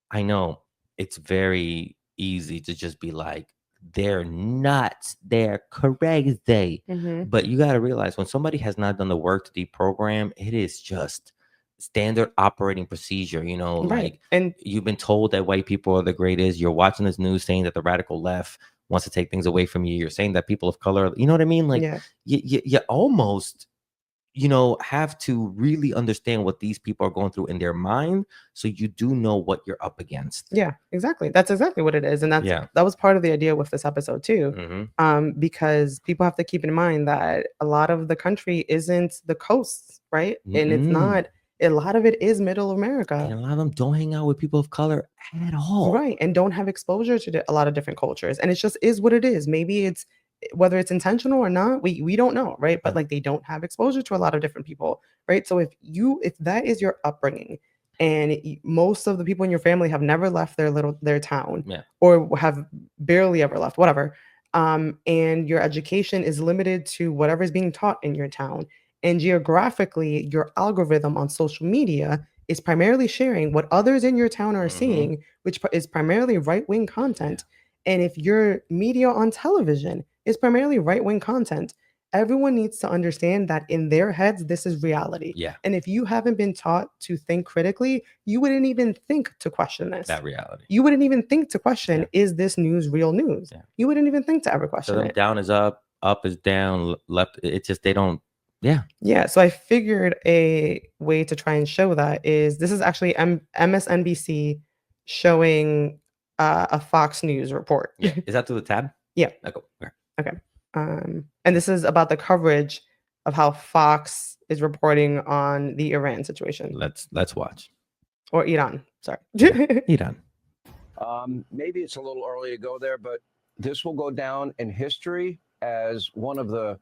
I know it's very easy to just be like, they're nuts, they're crazy. Mhm. But you got to realize when somebody has not done the work to deprogram, it is just standard operating procedure. Right. Like, And you've been told that white people are the greatest. You're watching this news saying that the radical left wants to take things away from you. You're saying that people of color, you know what I mean? Like, yeah. you almost have to really understand what these people are going through in their mind, so you do know what you're up against. Yeah, exactly. That's exactly what it is. And that was part of the idea with this episode too. Mm-hmm. Because people have to keep in mind that a lot of the country isn't the coasts, right? Mm-mm. And it's not A lot of it is middle America. And a lot of them don't hang out with people of color at all. Right, and don't have exposure to a lot of different cultures, and it just is what it is. Maybe it's whether it's intentional or not, we don't know, right? But Yeah. like they don't have exposure to a lot of different people, right? So if that is your upbringing, and most of the people in your family have never left their town, Yeah. or have barely ever left, whatever, and your education is limited to whatever is being taught in your town, and geographically, your algorithm on social media is primarily sharing what others in your town are Mm-hmm. seeing, which is primarily right-wing Yeah. content. And if your media on television is primarily right-wing content, everyone needs to understand that in their heads, this is reality. Yeah. And if you haven't been taught to think critically, you wouldn't even think to question this. That reality. You wouldn't even think to question, Yeah. is this news real news? Yeah. You wouldn't even think to ever To question them, it. down is up is down, left. It's just they don't. Yeah. Yeah, so I figured a way to try and show that is this is actually MSNBC showing a Fox News report. Yeah. Is that through the tab? Yeah. Okay. Okay. Okay. And this is about the coverage of how Fox is reporting on the Iran situation Let's watch. or Iran. Sorry. Iran. Maybe it's a little early to go there, but this will go down in history as one of the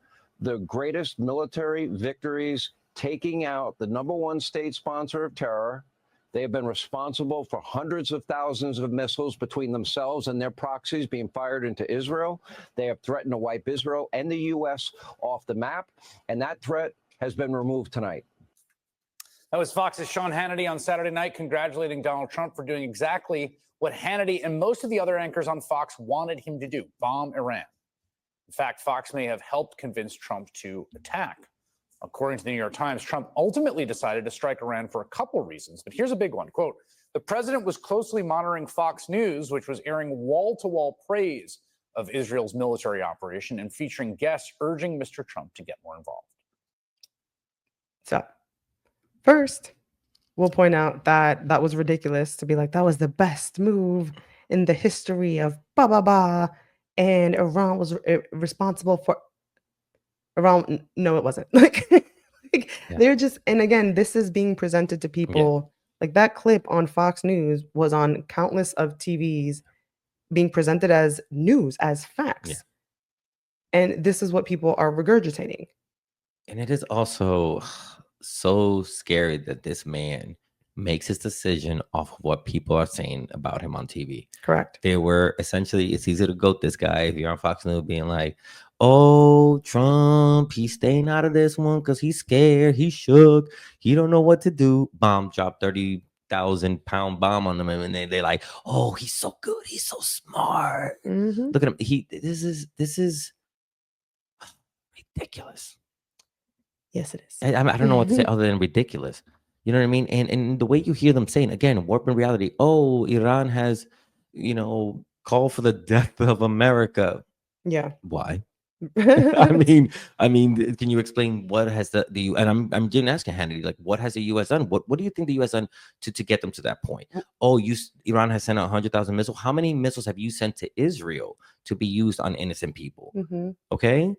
greatest military victories, taking out the number one state sponsor of terror. They have been responsible for hundreds of thousands of missiles between themselves and their proxies being fired into Israel. They have threatened to wipe Israel and the U.S. off the map, and that threat has been removed tonight. That was Fox's Sean Hannity on Saturday night, congratulating Donald Trump for doing exactly what Hannity and most of the other anchors on Fox wanted him to do, bomb Iran. In fact, Fox may have helped convince Trump to attack. According to the New York Times, Trump ultimately decided to strike Iran for a couple reasons, but here's a big one. Quote, the president was closely monitoring Fox News, which was airing wall-to-wall praise of Israel's military operation and featuring guests urging Mr. Trump to get more involved. So, first, we'll point out that that was ridiculous to be like, that was the best move in the history of blah, blah, blah. And Iran was responsible for Iran. No, it wasn't. Like Yeah. they're just, and again, this is being presented to people. Like that clip on Fox News was on countless of TVs being presented as news, as facts. Yeah. And this is what people are regurgitating. And it is also so scary that this man makes his decision off of what people are saying about him on TV. Correct. They were essentially, it's easy to goat this guy if you're on Fox News being like, oh, Trump, he's staying out of this one because he's scared, he's shook, he don't know what to do. Bomb drop 30,000-pound bomb on them, and they're like, oh, he's so good, he's so smart. Mm-hmm. Look at him. This is ridiculous. Yes, it is. I don't know what to say other than ridiculous. You know what I mean? And the way you hear them saying, again, warping reality, oh, Iran has, called for the death of America. Yeah. Why? I mean, can you explain what has the and I'm just asking Hannity, like, what has the U.S. done? What do you think the U.S. done to get them to that point? Oh, Iran has sent out 100,000 missiles. How many missiles have you sent to Israel to be used on innocent people? Mm-hmm. Okay.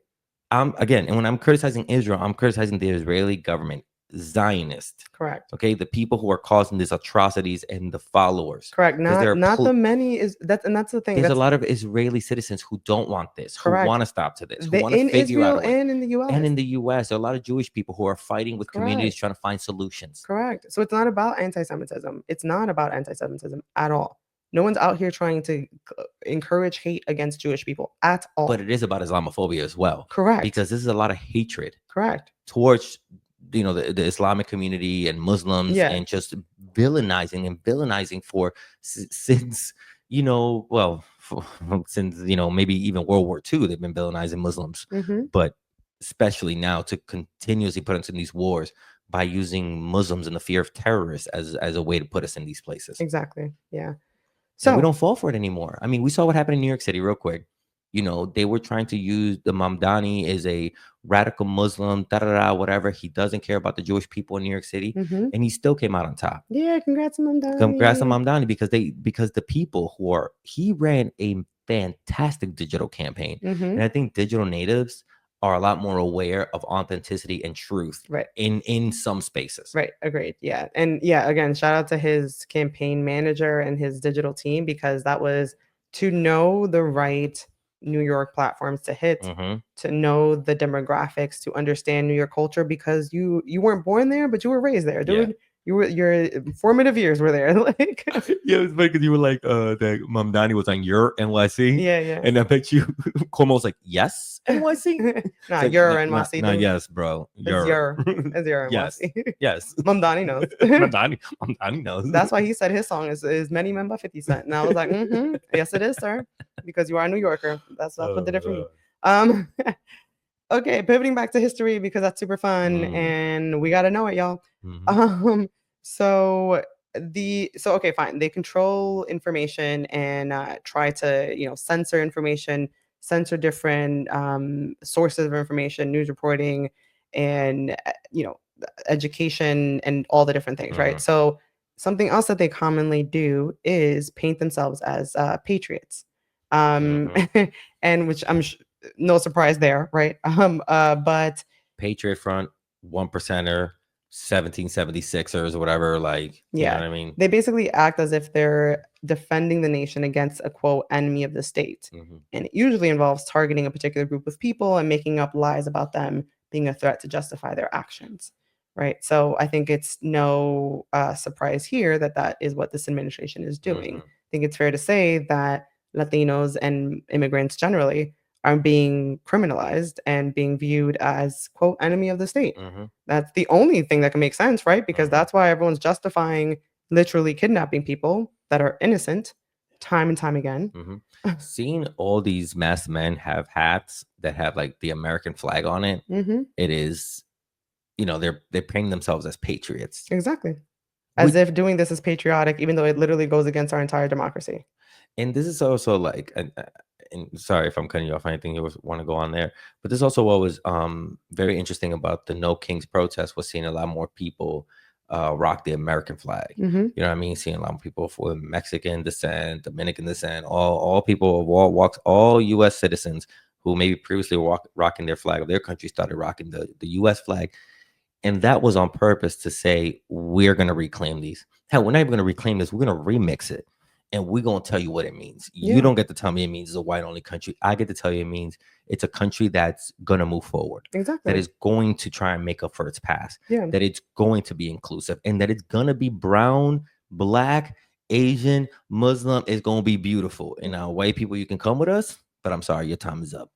Again, and when I'm criticizing Israel, I'm criticizing the Israeli government, Zionist. Correct. Okay, the people who are causing these atrocities and the followers. Correct. Not the many is that, and that's the thing. There's a lot of Israeli citizens who don't want this, who Correct. want to stop to this, who want to in figure Israel out a way. and in the U.S. And in the U.S., there are a lot of Jewish people who are fighting with communities Correct. trying to find solutions. Correct. So it's not about anti-Semitism. It's not about anti-Semitism at all. No one's out here trying to encourage hate against Jewish people at all. But it is about Islamophobia as well. Correct. Because this is a lot of hatred. Correct. Towards the Islamic community and Muslims, and just villainizing for since since maybe even World War II, they've been villainizing Muslims. Mm-hmm. But especially now to continuously put us in these wars by using Muslims and the fear of terrorists as a way to put us in these places. Exactly. Yeah. So we don't fall for it anymore. I mean, we saw what happened in New York City real quick. They were trying to use the Mamdani as a radical Muslim, whatever. He doesn't care about the Jewish people in New York City, mm-hmm. and he still came out on top. Yeah, congrats on Mamdani. Congrats on Mamdani, because the people he ran a fantastic digital campaign, mm-hmm. and I think digital natives are a lot more aware of authenticity and truth Right. in some spaces. Right. Agreed. Yeah. And yeah, again, shout out to his campaign manager and his digital team, because that was to know the right New York platforms to hit, Mm-hmm. to know the demographics, to understand New York culture, because you weren't born there, but you were raised there, Yeah. dude. Your formative years were there. Like, Yeah, it was funny because you were like, that Mom Donnie was on your NYC. yeah, yeah. And I bet you Cuomo was like, yes, NYC. Nah, It's like, you're "Nah, NYC, nah, dude. yes, bro. It's your Yes. NYC. Yes. Mom Donnie knows. Mom Donnie knows. That's why he said his song is Many Men by 50 Cent. And I was like, yes, it is, sir. Because you are a New Yorker. That's what did it for me. Okay, pivoting back to history because that's super fun and we gotta know it, y'all. Mhm. So okay, fine. They control information and try to, censor information, censor different sources of information, news reporting, and education and all the different things, right? Mhm. So something else that they commonly do is paint themselves as patriots, and which no surprise there, right? But Patriot Front, 1%er, 1776ers, or whatever. Like, you know yeah, what I mean? they basically act as if they're defending the nation against a quote enemy of the state. Mhm. And it usually involves targeting a particular group of people and making up lies about them being a threat to justify their actions. Right. So I think it's no surprise here that that is what this administration is doing. Mhm. I think it's fair to say that Latinos and immigrants generally are being criminalized and being viewed as, quote, enemy of the state. Mhm. That's the only thing that can make sense, right? Because Mhm. that's why everyone's justifying literally kidnapping people that are innocent time and time again. Mhm. Seeing all these masked men have hats that have like the American flag on it, Mhm. it is, they're painting themselves as patriots. Exactly. As Which, if doing this is patriotic, even though it literally goes against our entire democracy. and this is also like, and sorry if I'm cutting you off. Anything you want to go on there, but this is also what was very interesting about the No Kings protest was seeing a lot more people rock the American flag. Mhm. You know what I mean? Seeing a lot of people for Mexican descent, Dominican descent, all people of all walks, all U.S. citizens who maybe previously were rocking their flag of their country started rocking the U.S. flag. And that was on purpose to say, we're going to reclaim these. Hell, we're not even going to reclaim this. We're going to remix it. And we're going to tell you what it means. You Yeah. don't get to tell me it means it's a white-only country. I get to tell you it means it's a country that's going to move forward. Exactly. That is going to try and make up for its past. Yeah. That it's going to be inclusive. And that it's going to be brown, black, Asian, Muslim. It's going to be beautiful. And now, white people, you can come with us. But I'm sorry, your time is up.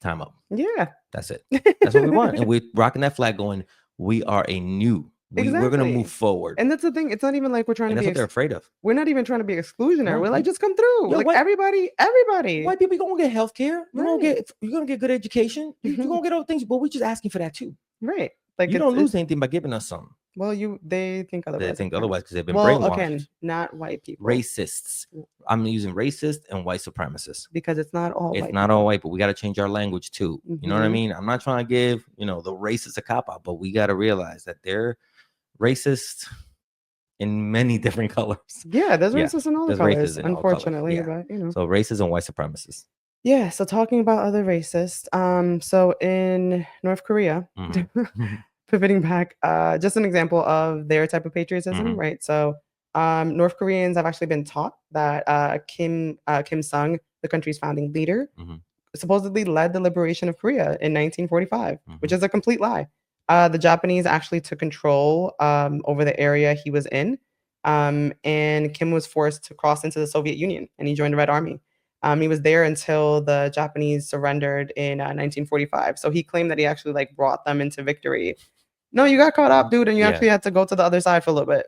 Time up. Yeah. That's it. That's what we want. And we're rocking that flag going, we are a new. We're going to Exactly. move forward. And that's the thing. It's not even like we're trying And to that's be what they're afraid of. we're not even trying to be exclusionary. No, We're like, just come through. Yo, like what- everybody. White people going to get health care. You're Right. going to get good education. You're going to get other things. But we're just asking for that too. Right. Like You don't lose anything by giving us something. Well, they think otherwise. They think otherwise because they've been well, brainwashed. again, not white people. Racists. I'm using racist and white supremacists. Because it's not all It's white not people. all white, but we got to change our language too. You know what I Mhm. mean? I'm not trying to give, the racist a cop out, but we got to realize that they're racist in many different colors. Yeah, there's Yeah, racists in all the there's racists colors, in all colors, unfortunately. yeah. But So racist and white supremacists. yeah, so talking about other racists, so in North Korea, Mhm. pivoting back, just an example of their type of patriotism, Mhm. right? So North Koreans have actually been taught that Kim Sung, the country's founding leader, Mhm. supposedly led the liberation of Korea in 1945, which Mhm. is a complete lie. The Japanese actually took control over the area he was in, and Kim was forced to cross into the Soviet Union, and he joined the Red Army. He was there until the Japanese surrendered in 1945. So he claimed that he actually brought them into victory. No, you got caught up, dude, and you Yeah. actually had to go to the other side for a little bit.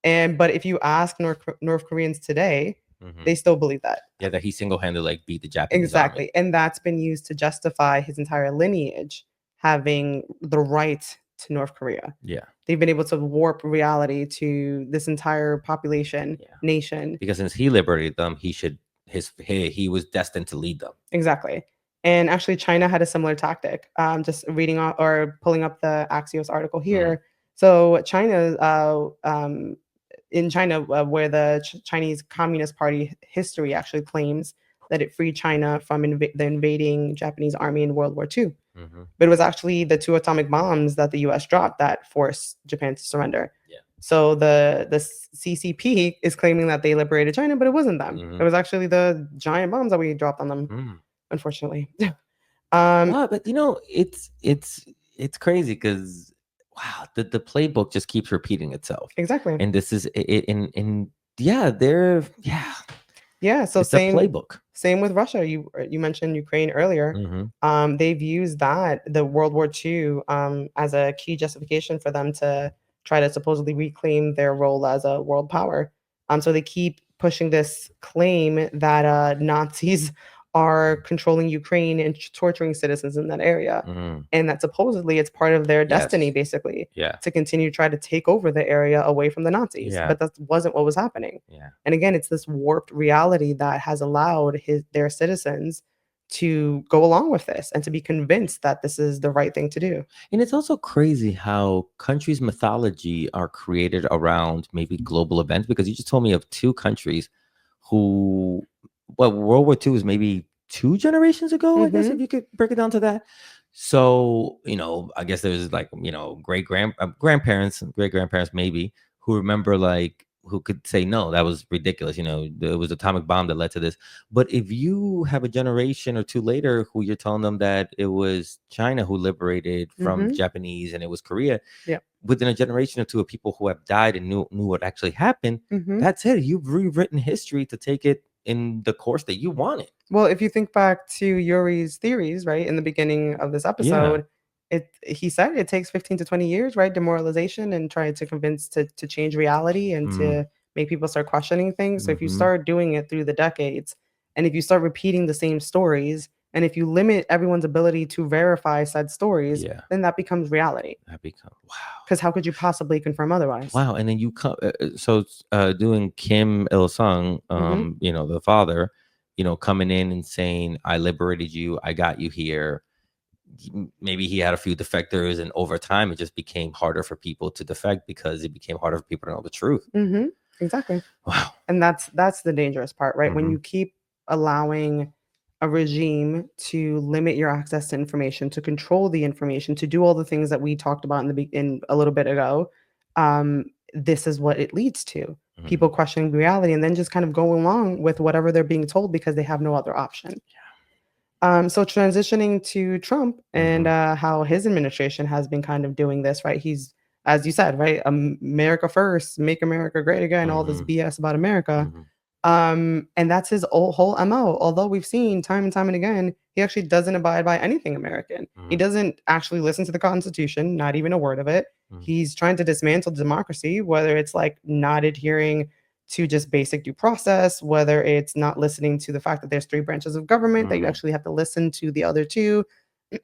Yeah. But if you ask North Koreans today, Mhm. they still believe that. Yeah, that he single-handedly beat the Japanese Exactly. army. And that's been used to justify his entire lineage having the right to North Korea. Yeah. They've been able to warp reality to this entire population, nation. Because since he liberated them, he was destined to lead them. Exactly. And actually, China had a similar tactic. Just reading or pulling up the Axios article here. So China, in China, where the Chinese Communist Party history actually claims that it freed China from the invading Japanese army in World War II. Mhm. But it was actually the 2 atomic bombs that the US dropped that forced Japan to surrender. Yeah. So the CCP is claiming that they liberated China, but it wasn't them. Mhm. It was actually the giant bombs that we dropped on them, Mm. unfortunately. Wow, but it's crazy because wow, the playbook just keeps repeating itself, Exactly. and this is it. And yeah, they're Yeah, so it's a playbook. same with Russia. You mentioned Ukraine earlier. Mhm. They've used the World War II, as a key justification for them to try to supposedly reclaim their role as a world power. So they keep pushing this claim that Nazis are controlling Ukraine and torturing citizens in that area, Mhm. and that supposedly it's part of their destiny, Yes. basically, Yeah. to continue to try to take over the area away from the Nazis. Yeah. But that wasn't what was happening. Yeah. And again, it's this warped reality that has allowed their citizens to go along with this and to be convinced that this is the right thing to do. And it's also crazy how countries' mythology are created around maybe global events, because you just told me of 2 countries who, well, World War II is maybe 2 generations ago, I guess, if Mhm. you could break it down to that. So, I guess there's like, grandparents and great grandparents maybe who remember, like, who could say, no, that was ridiculous. It was atomic bomb that led to this. But if you have a generation or 2 later who you're telling them that it was China who liberated from Mhm. Japanese and it was Korea, Yep. within a generation or 2 of people who have died and knew what actually happened, Mhm. that's it. You've rewritten history to take it in the course that you want it. Well, if you think back to Yuri's theories, right, in the beginning of this Yeah. episode, he said it takes 15 to 20 years, right? Demoralization and trying to convince to change reality and Mm. to make people start questioning things. So if you Mhm. start doing it through the decades, and if you start repeating the same stories, and if you limit everyone's ability to verify said stories, Yeah. then that becomes reality. That become wow. Because how could you possibly confirm otherwise? Wow, and then you come doing Kim Il Sung, Mhm. the father, coming in and saying, "I liberated you, I got you here." Maybe he had a few defectors, and over time, it just became harder for people to defect because it became harder for people to know the truth. Mhm. Exactly. Wow. And that's the dangerous part, right? When Mhm. you keep allowing a regime to limit your access to information, to control the information, to do all the things that we talked about in a little bit ago, this is what it leads to. People Mhm. questioning reality and then just kind of going along with whatever they're being told because they have no other option. So transitioning to Trump and Mhm. how his administration has been kind of doing this, right? He's, as you said, right, America first, make America great again, all this Mhm. BS about America. Mhm. And that's his whole MO. Although we've seen time and time and again, he actually doesn't abide by anything American. He Mhm. doesn't actually listen to the Constitution, not even a word of it. Mhm. He's trying to dismantle democracy, whether it's like not adhering to just basic due process, whether it's not listening to the fact that there's 3 branches of government, that you Mhm. actually have to listen to the other 2,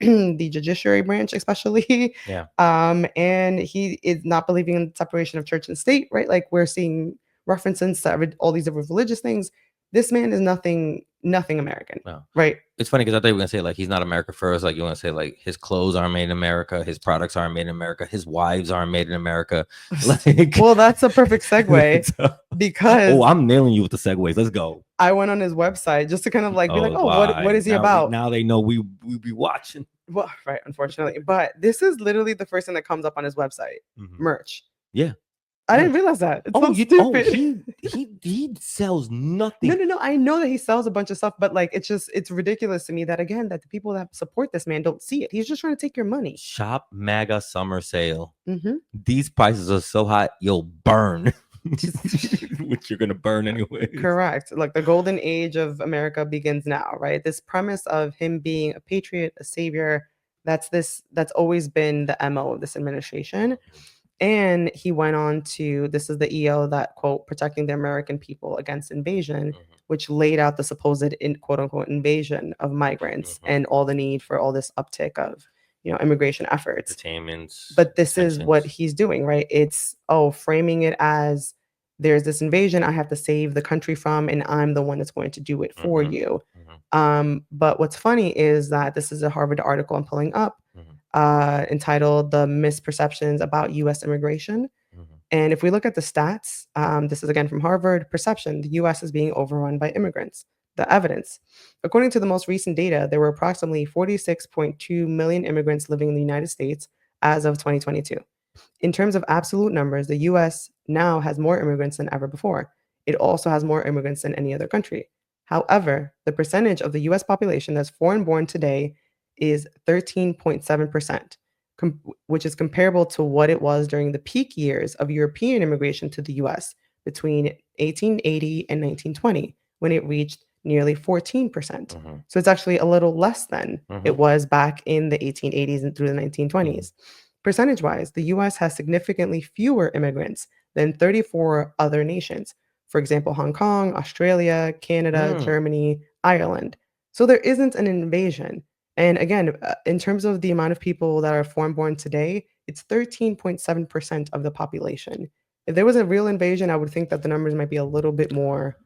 the judiciary branch especially. Yeah. And he is not believing in separation of church and state, right? Like we're seeing references to all these different religious things. This man is nothing American, Wow. right? It's funny because I thought you were gonna say like he's not America first. Like you want to say like his clothes aren't made in America, his products aren't made in America, his wives aren't made in America. Like, Well, that's a perfect segue so- because oh, I'm nailing you with the segues. Let's go. I went on his website just to kind of like be like, Oh, oh, what why? is he about? Now they know we be watching. Well, right, unfortunately. But this is literally the first thing that comes up on his website. Mhm. Merch. Yeah. I didn't Merch. realize that. It's Oh, so stupid. he sells nothing. No. I know that he sells a bunch of stuff, but like it's ridiculous to me that again that the people that support this man don't see it. He's just trying to take your money. Shop MAGA summer sale. Mhm. These prices are so hot, you'll burn. Which you're gonna burn anyway. Correct. Like the golden age of America begins now, right? This premise of him being a patriot, a savior, that's always been the MO of this administration. And he went on to, this is the EO that quote protecting the American people against invasion, Mhm. which laid out the supposed quote unquote invasion of migrants Mhm. and all the need for all this uptick of immigration efforts. Entertainments. But this is what tensions. he's doing, right? It's framing it as there's this invasion I have to save the country from, and I'm the one that's going to do it for Mhm. you. Mhm. But what's funny is that this is a Harvard article I'm pulling up, Mhm. entitled "The Misperceptions About U.S. Immigration." Mhm. And if we look at the stats, this is again from Harvard. Perception: the U.S. is being overrun by immigrants. the evidence. According to the most recent data, there were approximately 46.2 million immigrants living in the United States as of 2022. In terms of absolute numbers, the US now has more immigrants than ever before. It also has more immigrants than any other country. However, the percentage of the US population that's foreign born today is 13.7%, which is comparable to what it was during the peak years of European immigration to the US between 1880 and 1920, when it reached nearly 14%. So it's actually a little less than it was back in the 1880s and through the 1920s. Percentage-wise, the US has significantly fewer immigrants than 34 other nations. For example, Hong Kong, Australia, Canada, Germany, Ireland. So there isn't an invasion. And again, in terms of the amount of people that are foreign-born today, it's 13.7% of the population. If there was a real invasion, I would think that the numbers might be a little bit more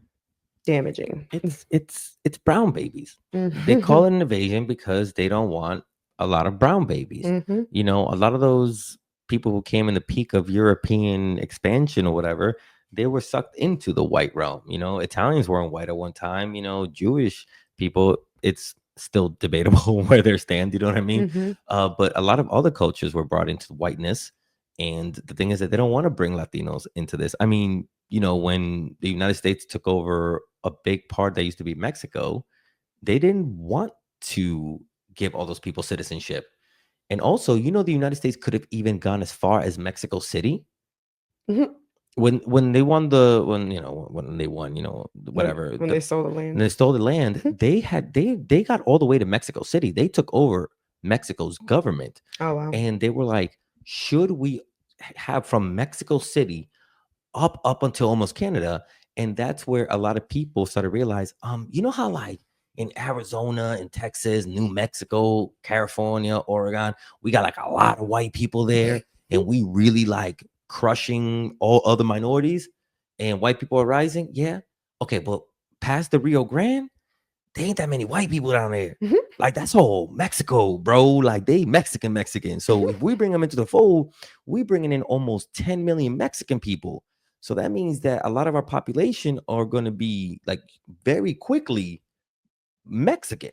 damaging. It's brown babies. They call it an invasion because they don't want a lot of brown babies. You know, a lot of those people who came in the peak of European expansion or whatever, they were sucked into the white realm. You know, Italians weren't white at one time. You know, Jewish people, it's still debatable where they stand. You know what I mean? But a lot of other cultures were brought into whiteness. And the thing is that they don't want to bring Latinos into this. I mean, you know, when the United States took over a big part that used to be Mexico, they didn't want to give all those people citizenship. And also, you know, the United States could have even gone as far as Mexico City. When they won whatever, when they stole the land. When they stole the land, they got all the way to Mexico City. They took over Mexico's government. Oh wow. And they were like, should we have from Mexico City up until almost Canada? And that's where a lot of people started to realize, you know how like in Arizona and Texas, New Mexico, California, Oregon, we got like a lot of white people there, and we really like crushing all other minorities, and white people are rising. Yeah. Okay, but past the Rio Grande, there ain't that many white people down there. Like that's all Mexico, bro. Like they Mexican. So if we bring them into the fold, we bringing in almost 10 million Mexican people. So that means that a lot of our population are going to be like very quickly Mexican.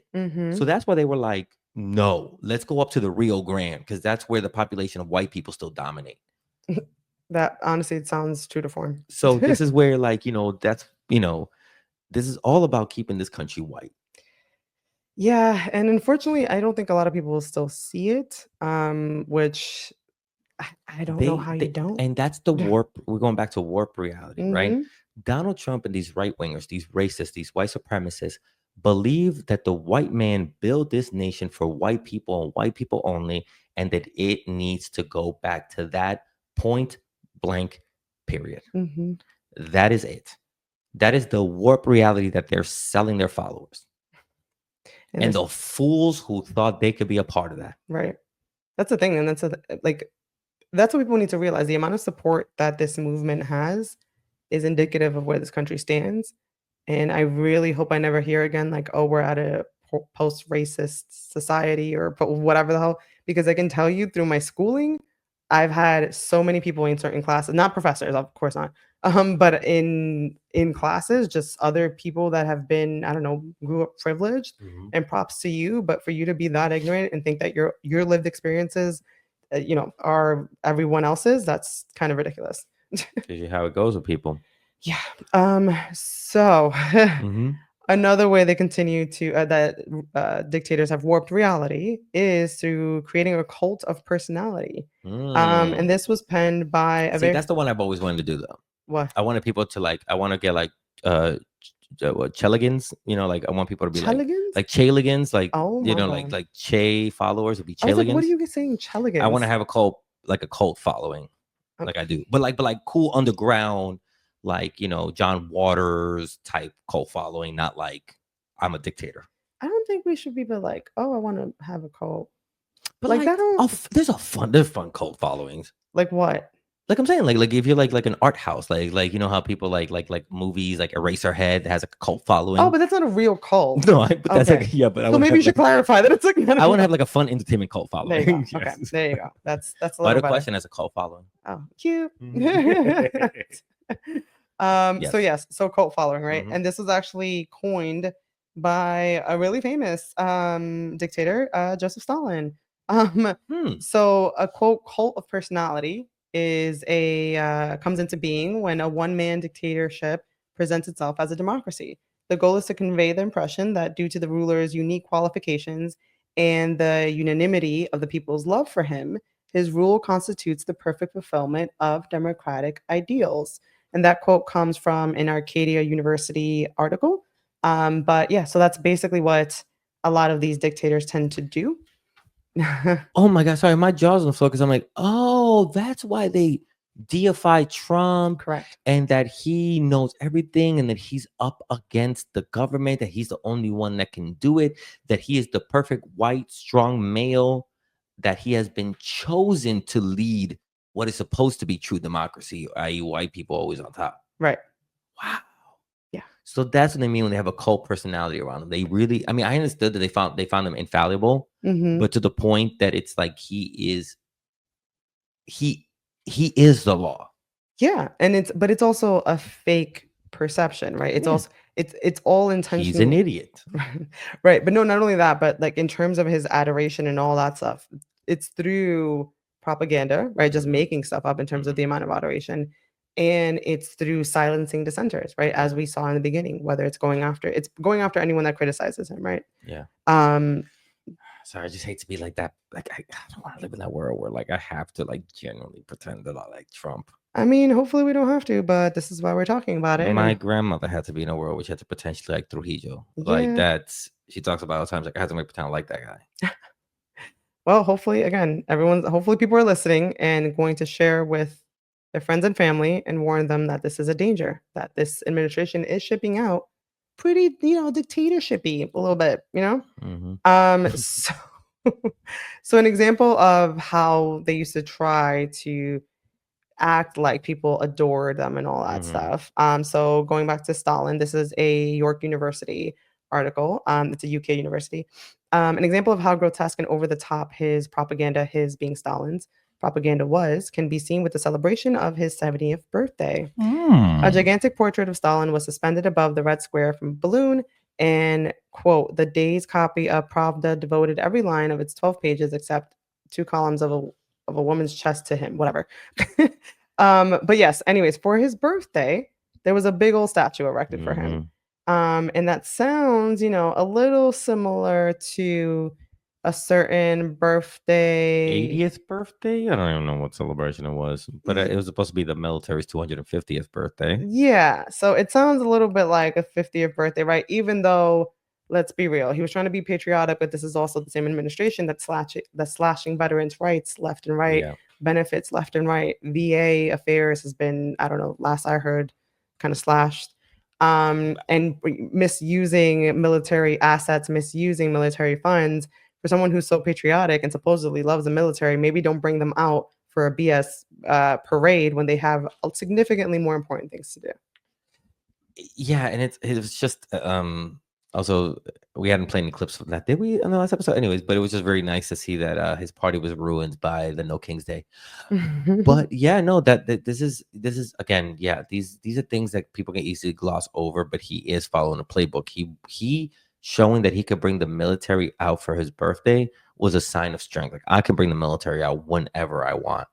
So that's why they were like, no, let's go up to the Rio Grande, because that's where the population of white people still dominate. That honestly, it sounds true to form. So this is where, like, you know, that's, you know, this is all about keeping this country white. Yeah, and unfortunately, I don't think a lot of people will still see it, which I don't know how you don't. And that's the warp. We're going back to warp reality, right? Donald Trump and these right wingers, these racists, these white supremacists believe that the white man built this nation for white people and white people only, and that it needs to go back to that point blank period. That is it. That is the warp reality that they're selling their followers. And the fools who thought they could be a part of that. Right. That's the thing. And that's that's what people need to realize. The amount of support that this movement has is indicative of where this country stands. And I really hope I never hear again, like, oh, we're at a post-racist society or whatever the hell. Because I can tell you through my schooling, I've had so many people in certain classes, not professors, of course not, but in classes, just other people that have been, I don't know, grew up privileged. And props to you, but for you to be that ignorant and think that your lived experiences, you know, are everyone else's, that's kind of ridiculous. Is how it goes with people. Yeah. So another way they continue to that dictators have warped reality is through creating a cult of personality. And this was penned by that's the one I've always wanted to do, though. What? I wanted people to like. I want to get like Cheligans. You know, like I want people to be like Cheligans, like you know, God. like Che followers would be Cheligans. I was like, what are you saying, Cheligans? I want to have a cult, like a cult following, like I do, but like cool underground, like, you know, John Waters type cult following, not like I'm a dictator. I don't think we should be like, oh, I want to have a cult. But like that there's fun cult followings. Like what? Like I'm saying, like if you're like an art house, like you know how people like movies like Eraserhead that has a cult following. Oh, but that's not a real cult. No, but that's like, yeah, but so maybe you should clarify that it's like I want to have like a fun entertainment cult following. There you go. Okay, there you go. That's a little better. Better Question as a cult following. Oh, cute. So cult following, right? And this was actually coined by a really famous dictator, Joseph Stalin. Hmm. So a quote cult of personality is comes into being when a one-man dictatorship presents itself as a democracy. The goal is to convey the impression that due to the ruler's unique qualifications and the unanimity of the people's love for him, his rule constitutes the perfect fulfillment of democratic ideals. And that quote comes from an Arcadia University article. But yeah, so that's basically what a lot of these dictators tend to do. Oh my God, sorry, my jaw's on the floor because I'm like, oh, that's why they deify Trump Correct. and that he knows everything and that he's up against the government, that he's the only one that can do it, that he is the perfect white, strong male, that he has been chosen to lead what is supposed to be true democracy, i.e., white people always on top. Right. Wow. Yeah. So that's what they mean when they have a cult personality around them. They really, I mean, I understood that they found them infallible, Mhm. but to the point that it's like he is the law. Yeah, and it's also a fake perception, right? It's Yeah. also it's all He's intentional. an idiot. Right, but no, not only that, but like in terms of his adoration and all that stuff, it's through propaganda, right? Just Mhm. making stuff up in terms of the amount of adoration, and it's through silencing dissenters, right? As we saw in the beginning, whether it's going after anyone that criticizes him, right? Yeah. Um, Sorry, I just hate to be like that. Like I don't want to live in that world where like I have to like genuinely pretend that I like Trump. I mean, hopefully we don't have to, but this is why we're talking about it. My and- grandmother had to be in a world which had to potentially like Trujillo. Like Yeah. she talks about all the times like I had to make pretend I like that guy. Well, hopefully, again, hopefully people are listening and going to share with their friends and family and warn them that this is a danger, that this administration is shipping out pretty, dictatorshipy a little bit, Mhm. So, so an example of how they used to try to act like people adore them and all that Mhm. stuff. So going back to Stalin, this is a York University article. It's a UK university. An example of how grotesque and over the top his propaganda, his being Stalin's propaganda can be seen with the celebration of his 70th birthday. A gigantic portrait of Stalin was suspended above the Red Square from a balloon, and quote, the day's copy of Pravda devoted every line of its 12 pages except 2 columns of a woman's chest to him, whatever. But yes, anyways, for his birthday, there was a big old statue erected for him. And that sounds, a little similar to a certain birthday. 80th birthday? I don't even know what celebration it was, but it was supposed to be the military's 250th birthday. Yeah, so it sounds a little bit like a 50th birthday, right? Even though, let's be real, he was trying to be patriotic, but this is also the same administration that's slashing veterans' rights left and right, Yeah. benefits left and right. VA affairs has been, I don't know, last I heard, kind of slashed. And misusing military assets, misusing military funds. For someone who's so patriotic and supposedly loves the military, maybe don't bring them out for a BS parade when they have significantly more important things to do. Yeah, and it was just also we hadn't played any clips from that, did we, in the last episode? Anyways, but it was just very nice to see that his party was ruined by the No King's Day. But yeah, no, that this is again, yeah, these are things that people can easily gloss over, but he is following a playbook. He showing that he could bring the military out for his birthday was a sign of strength. Like I can bring the military out whenever I want.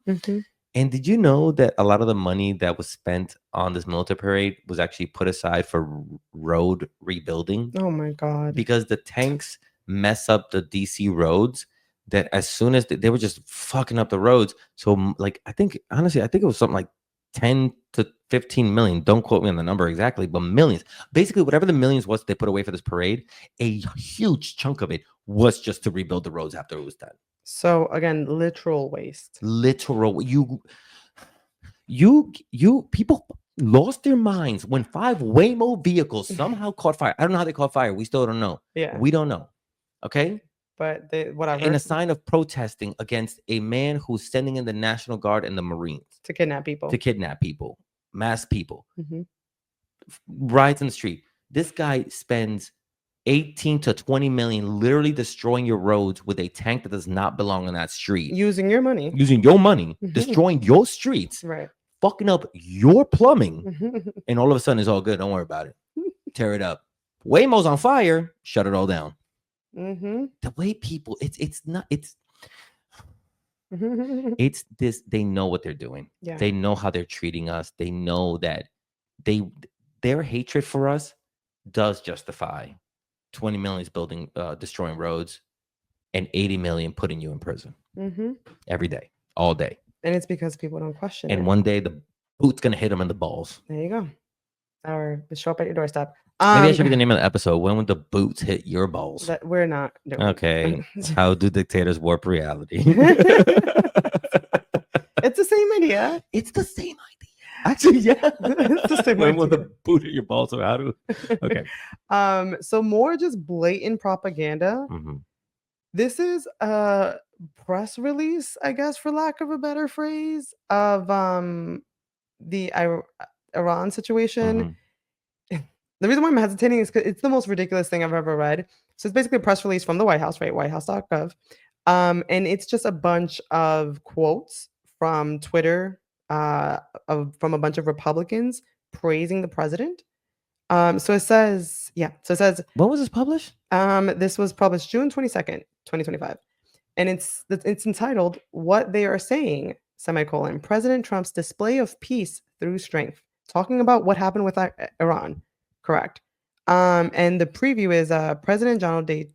And did you know that a lot of the money that was spent on this military parade was actually put aside for road rebuilding? Oh my God. Because the tanks mess up the DC roads, that as soon as they were just fucking up the roads. So like, I think it was something like 10 to 15 million. Don't quote me on the number exactly, but millions. Basically, whatever the millions was they put away for this parade, a huge chunk of it was just to rebuild the roads after it was done. So again, literal waste. Literal. People lost their minds when 5 Waymo vehicles somehow caught fire. I don't know how they caught fire. We still don't know. Yeah. We don't know. Okay. But what I've In a heard sign of protesting against a man who's sending in the National Guard and the Marines to kidnap people, mass people, riots in the street. This guy spends 18 to 20 million literally destroying your roads with a tank that does not belong on that street. using your money, destroying your streets, right? fucking up your plumbing, and all of a sudden it's all good. Don't worry about it. Tear it up. Waymo's on fire. Shut it all down. Mm-hmm. The way people, it's not, it's this. They know what they're doing. Yeah. They know how they're treating us. They know that their hatred for us does justify 20 million building, destroying roads, and 80 million putting you in prison every day, all day. And it's because people don't question it. And one day the boot's gonna hit them in the balls. There you go. Or show up at your doorstep. Maybe that should be the name of the episode. When would the boots hit your balls? That we're not doing. Okay. How do dictators warp reality? It's the same idea. It's the same idea. Actually, yeah. It's the same When will idea. the boot hit your balls? Or how do? Okay. So more just blatant propaganda. This is a press release, I guess, for lack of a better phrase, of the Iran situation. The reason why I'm hesitating is because it's the most ridiculous thing I've ever read. So it's basically a press release from the White House, right? whitehouse.gov. And it's just a bunch of quotes from Twitter, from a bunch of Republicans praising the president. So it says, when was this published? This was published June 22nd, 2025. And it's entitled, "What They Are Saying, semicolon, President Trump's Display of Peace Through Strength." Talking about what happened with Iran. Correct. And the preview is President Donald J.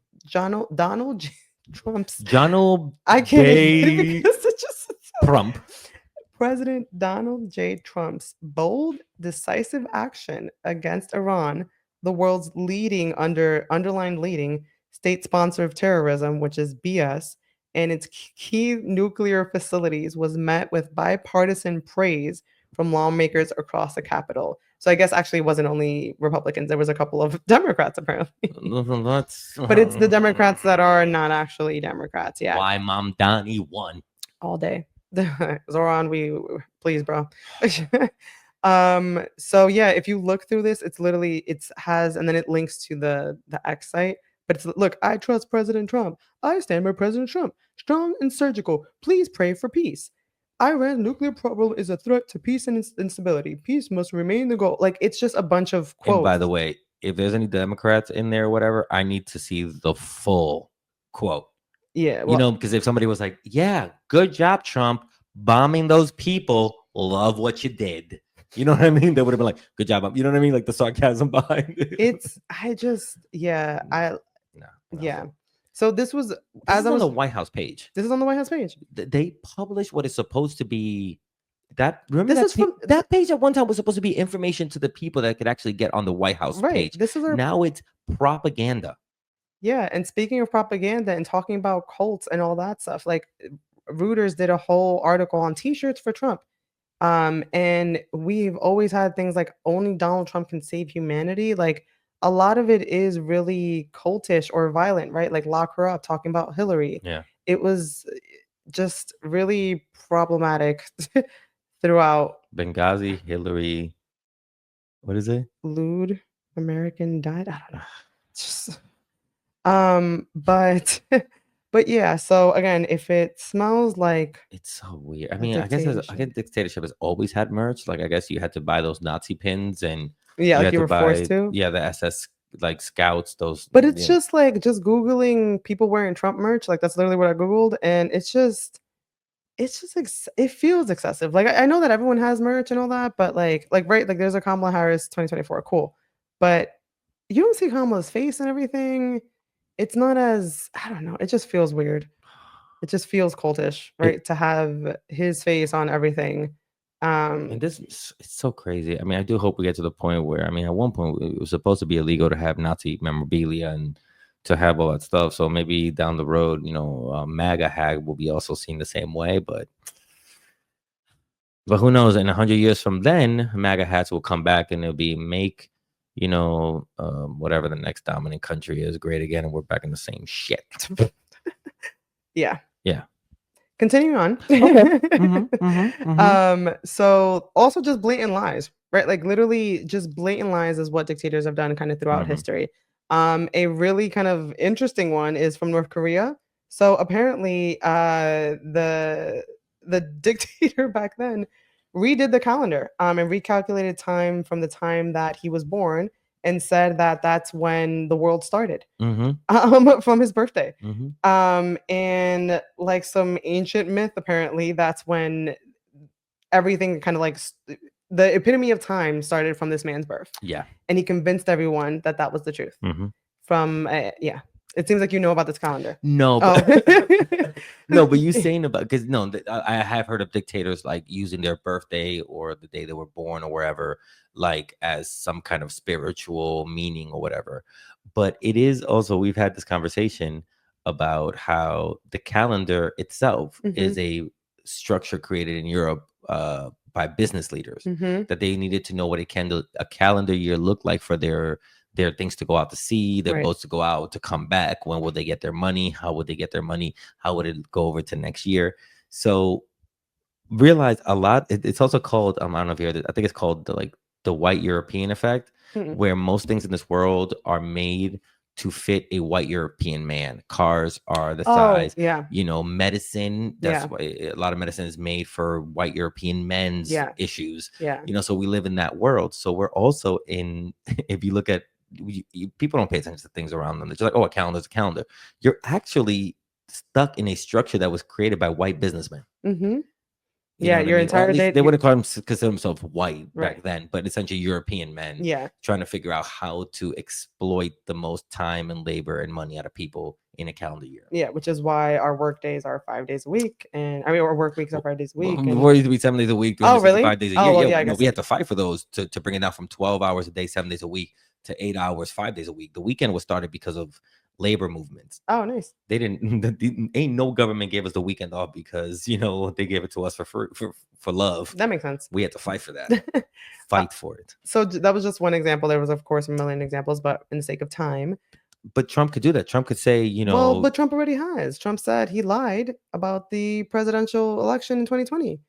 Trump's. I can't Trump. President Donald J. Trump's bold, decisive action against Iran, the world's underlined leading state sponsor of terrorism, which is BS, and its key nuclear facilities, was met with bipartisan praise from lawmakers across the Capitol. So I guess actually it wasn't only Republicans. There was a couple of Democrats, apparently. But it's the Democrats that are not actually Democrats. Yeah. Why Mom Donnie won. All day. Zoran, we please, bro. So yeah, if you look through this, it's literally, and then it links to the X site. But it's, look, I trust President Trump. I stand by President Trump. Strong and surgical. Please pray for peace. Iran's nuclear program is a threat to peace and instability. Peace must remain the goal. Like, it's just a bunch of quotes. And by the way, if there's any Democrats in there or whatever, I need to see the full quote. Yeah. Well, you know, because if somebody was like, yeah, good job, Trump, bombing those people, love what you did. You know what I mean? They would have been like, good job. You know what I mean? Like the sarcasm behind it. Yeah. So this was on the White House page. This is on the White House page. They publish what is supposed to be that. Remember that page at one time was supposed to be information to the people that could actually get on the White House page. Now it's propaganda. Yeah, and speaking of propaganda and talking about cults and all that stuff, like Reuters did a whole article on T-shirts for Trump. And we've always had things like only Donald Trump can save humanity. Like, a lot of it is really cultish or violent, right? Like lock her up, talking about Hillary. Yeah. It was just really problematic throughout. Benghazi, Hillary. What is it? Lewd American died. I don't know. Just, but yeah. So again, if it smells like, it's so weird. I mean, I guess dictatorship has always had merch. Like, I guess you had to buy those Nazi pins and. Yeah, like you were forced to. Yeah, the SS like scouts, those. But it's just like Googling people wearing Trump merch. Like, that's literally what I Googled, and it feels excessive. Like, I know that everyone has merch and all that, but like right, like there's a Kamala Harris 2024, cool, but you don't see Kamala's face and everything. It's not as, I don't know. It just feels weird. It just feels cultish, right? To have his face on everything. And it's so crazy. I mean, I do hope we get to the point where, I mean, at one point it was supposed to be illegal to have Nazi memorabilia and to have all that stuff. So maybe down the road, you know, MAGA hag will be also seen the same way. But who knows? In 100 years from then, MAGA hats will come back and it'll be make, you know, whatever the next dominant country is great again, and we're back in the same shit. Yeah. Yeah. Continuing on. So also just blatant lies, right? Like literally just blatant lies is what dictators have done kind of throughout history. A really kind of interesting one is from North Korea. So apparently the dictator back then redid the calendar and recalculated time from the time that he was born and said that that's when the world started, Mm-hmm. from his birthday. Mm-hmm. And like some ancient myth, apparently, that's when everything kind of like the epitome of time started from this man's birth. Yeah. And he convinced everyone that that was the truth. Mm-hmm. From yeah, it seems like you know about this calendar. No, Oh. but no, but you saying about, because no, I have heard of dictators like using their birthday or the day they were born or wherever, like as some kind of spiritual meaning or whatever. But it is also, we've had this conversation about how the calendar itself is a structure created in Europe by business leaders, that they needed to know what a calendar year looked like for their things to go out to sea, their Right. boats to go out, to come back. When would they get their money? How would they get their money? How would it go over to next year? So realize a lot. It's also called, I don't know if you heard it, I think it's called the white European effect, where most things in this world are made to fit a white European man. Cars are the size, yeah. medicine. That's Yeah. why a lot of medicine is made for white European men's Yeah. issues. Yeah. So we live in that world. So we're also in, if you look at, people don't pay attention to things around them. They're just like, oh, a calendar's a calendar. You're actually stuck in a structure that was created by white businessmen. Yeah, your entire day. They wouldn't consider themselves white Right. back then, but essentially European men Yeah. trying to figure out how to exploit the most time and labor and money out of people in a calendar year. Yeah, which is why our work days are 5 days a week, and I mean our work weeks are 5 days a week. Before it used to be 7 days a week, Oh, really? 365 days a Oh, year. well, yeah, I guess we so. had to fight for those to bring it down from 12 hours a day, 7 days a week, to 8 hours, 5 days a week. The weekend was started because of labor movements. Oh, nice. They didn't. Ain't no government gave us the weekend off because they gave it to us for free, for love. That makes sense. We had to fight for that. Fight for it. So that was just one example. There was, of course, a million examples, but in the sake of time. But Trump could do that. Trump could say, Well, but Trump already has. Trump said he lied about the presidential election in 2020.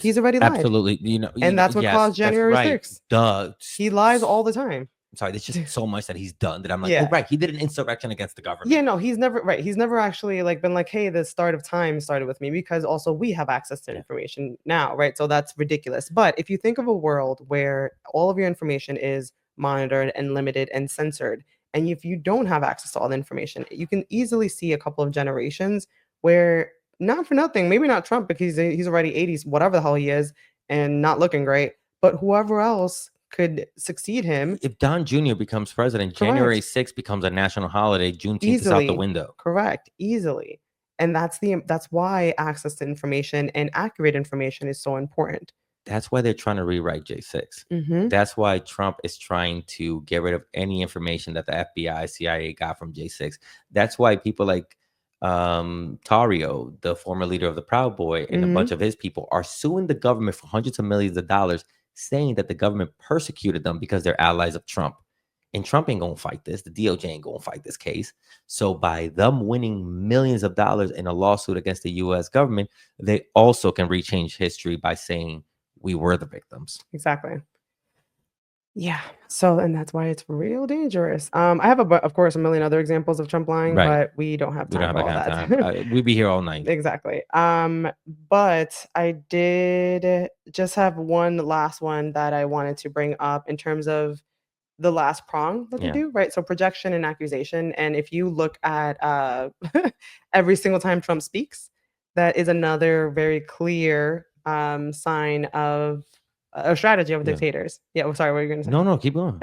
He's already lied. Absolutely. And that's what caused January 6th. Duh. He lies all the time. Sorry, there's just so much that he's done that I'm like, Yeah. oh, right, he did an insurrection against the government. Yeah, no, he's never actually been like, hey, the start of time started with me, because also we have access to information now, right? So that's ridiculous. But if you think of a world where all of your information is monitored and limited and censored, and if you don't have access to all the information, you can easily see a couple of generations where, not for nothing, maybe not Trump, because he's already 80s, whatever the hell he is, and not looking great, but whoever else could succeed him. If Don Jr. becomes president, Correct. January 6th becomes a national holiday. Juneteenth is out the window. Correct. Easily. And that's why access to information and accurate information is so important. That's why they're trying to rewrite J6. That's why Trump is trying to get rid of any information that the FBI, CIA got from J6. That's why people like Tario, the former leader of the Proud Boy, and a bunch of his people are suing the government for hundreds of millions of dollars, saying that the government persecuted them because they're allies of Trump. And Trump ain't gonna fight this. The DOJ ain't gonna fight this case. So by them winning millions of dollars in a lawsuit against the U.S. government, they also can rechange history by saying we were the victims. Exactly. Yeah. So, and that's why it's real dangerous. I have of course, a million other examples of Trump lying, but we don't have time for all that. We'd be here all night. Exactly. But I did just have one last one that I wanted to bring up in terms of the last prong that they do, right? So projection and accusation. And if you look at every single time Trump speaks, that is another very clear sign of a strategy of dictators. Yeah. Sorry, what were you going to say? No, keep going.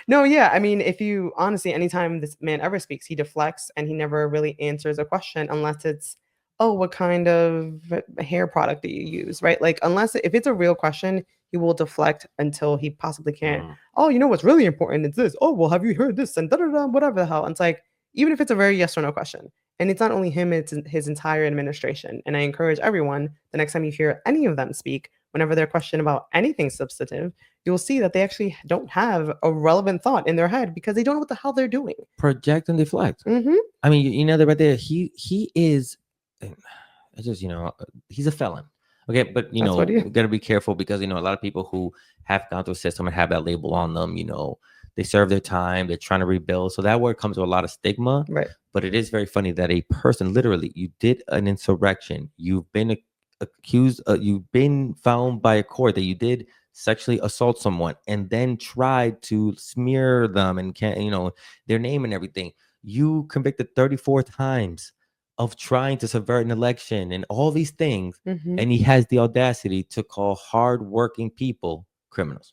No, yeah. I mean, if you honestly, anytime this man ever speaks, he deflects and he never really answers a question unless it's, oh, what kind of hair product do you use, right? Like, if it's a real question, he will deflect until he possibly can't. Oh, you know what's really important? It's this. Oh, well, have you heard this? And whatever the hell. And it's like, even if it's a very yes or no question, and it's not only him, it's his entire administration. And I encourage everyone, the next time you hear any of them speak, whenever they're questioned about anything substantive, you'll see that they actually don't have a relevant thought in their head because they don't know what the hell they're doing. Project and deflect. I mean, they're right there. He is, it's just, he's a felon. Okay, but we got to be careful because a lot of people who have gone through a system and have that label on them, they serve their time, they're trying to rebuild. So that word comes with a lot of stigma. Right. But it is very funny that a person, literally, you did an insurrection, you've been accused, you've been found by a court that you did sexually assault someone and then tried to smear them and their name and everything. You convicted 34 times of trying to subvert an election and all these things, and he has the audacity to call hardworking people criminals.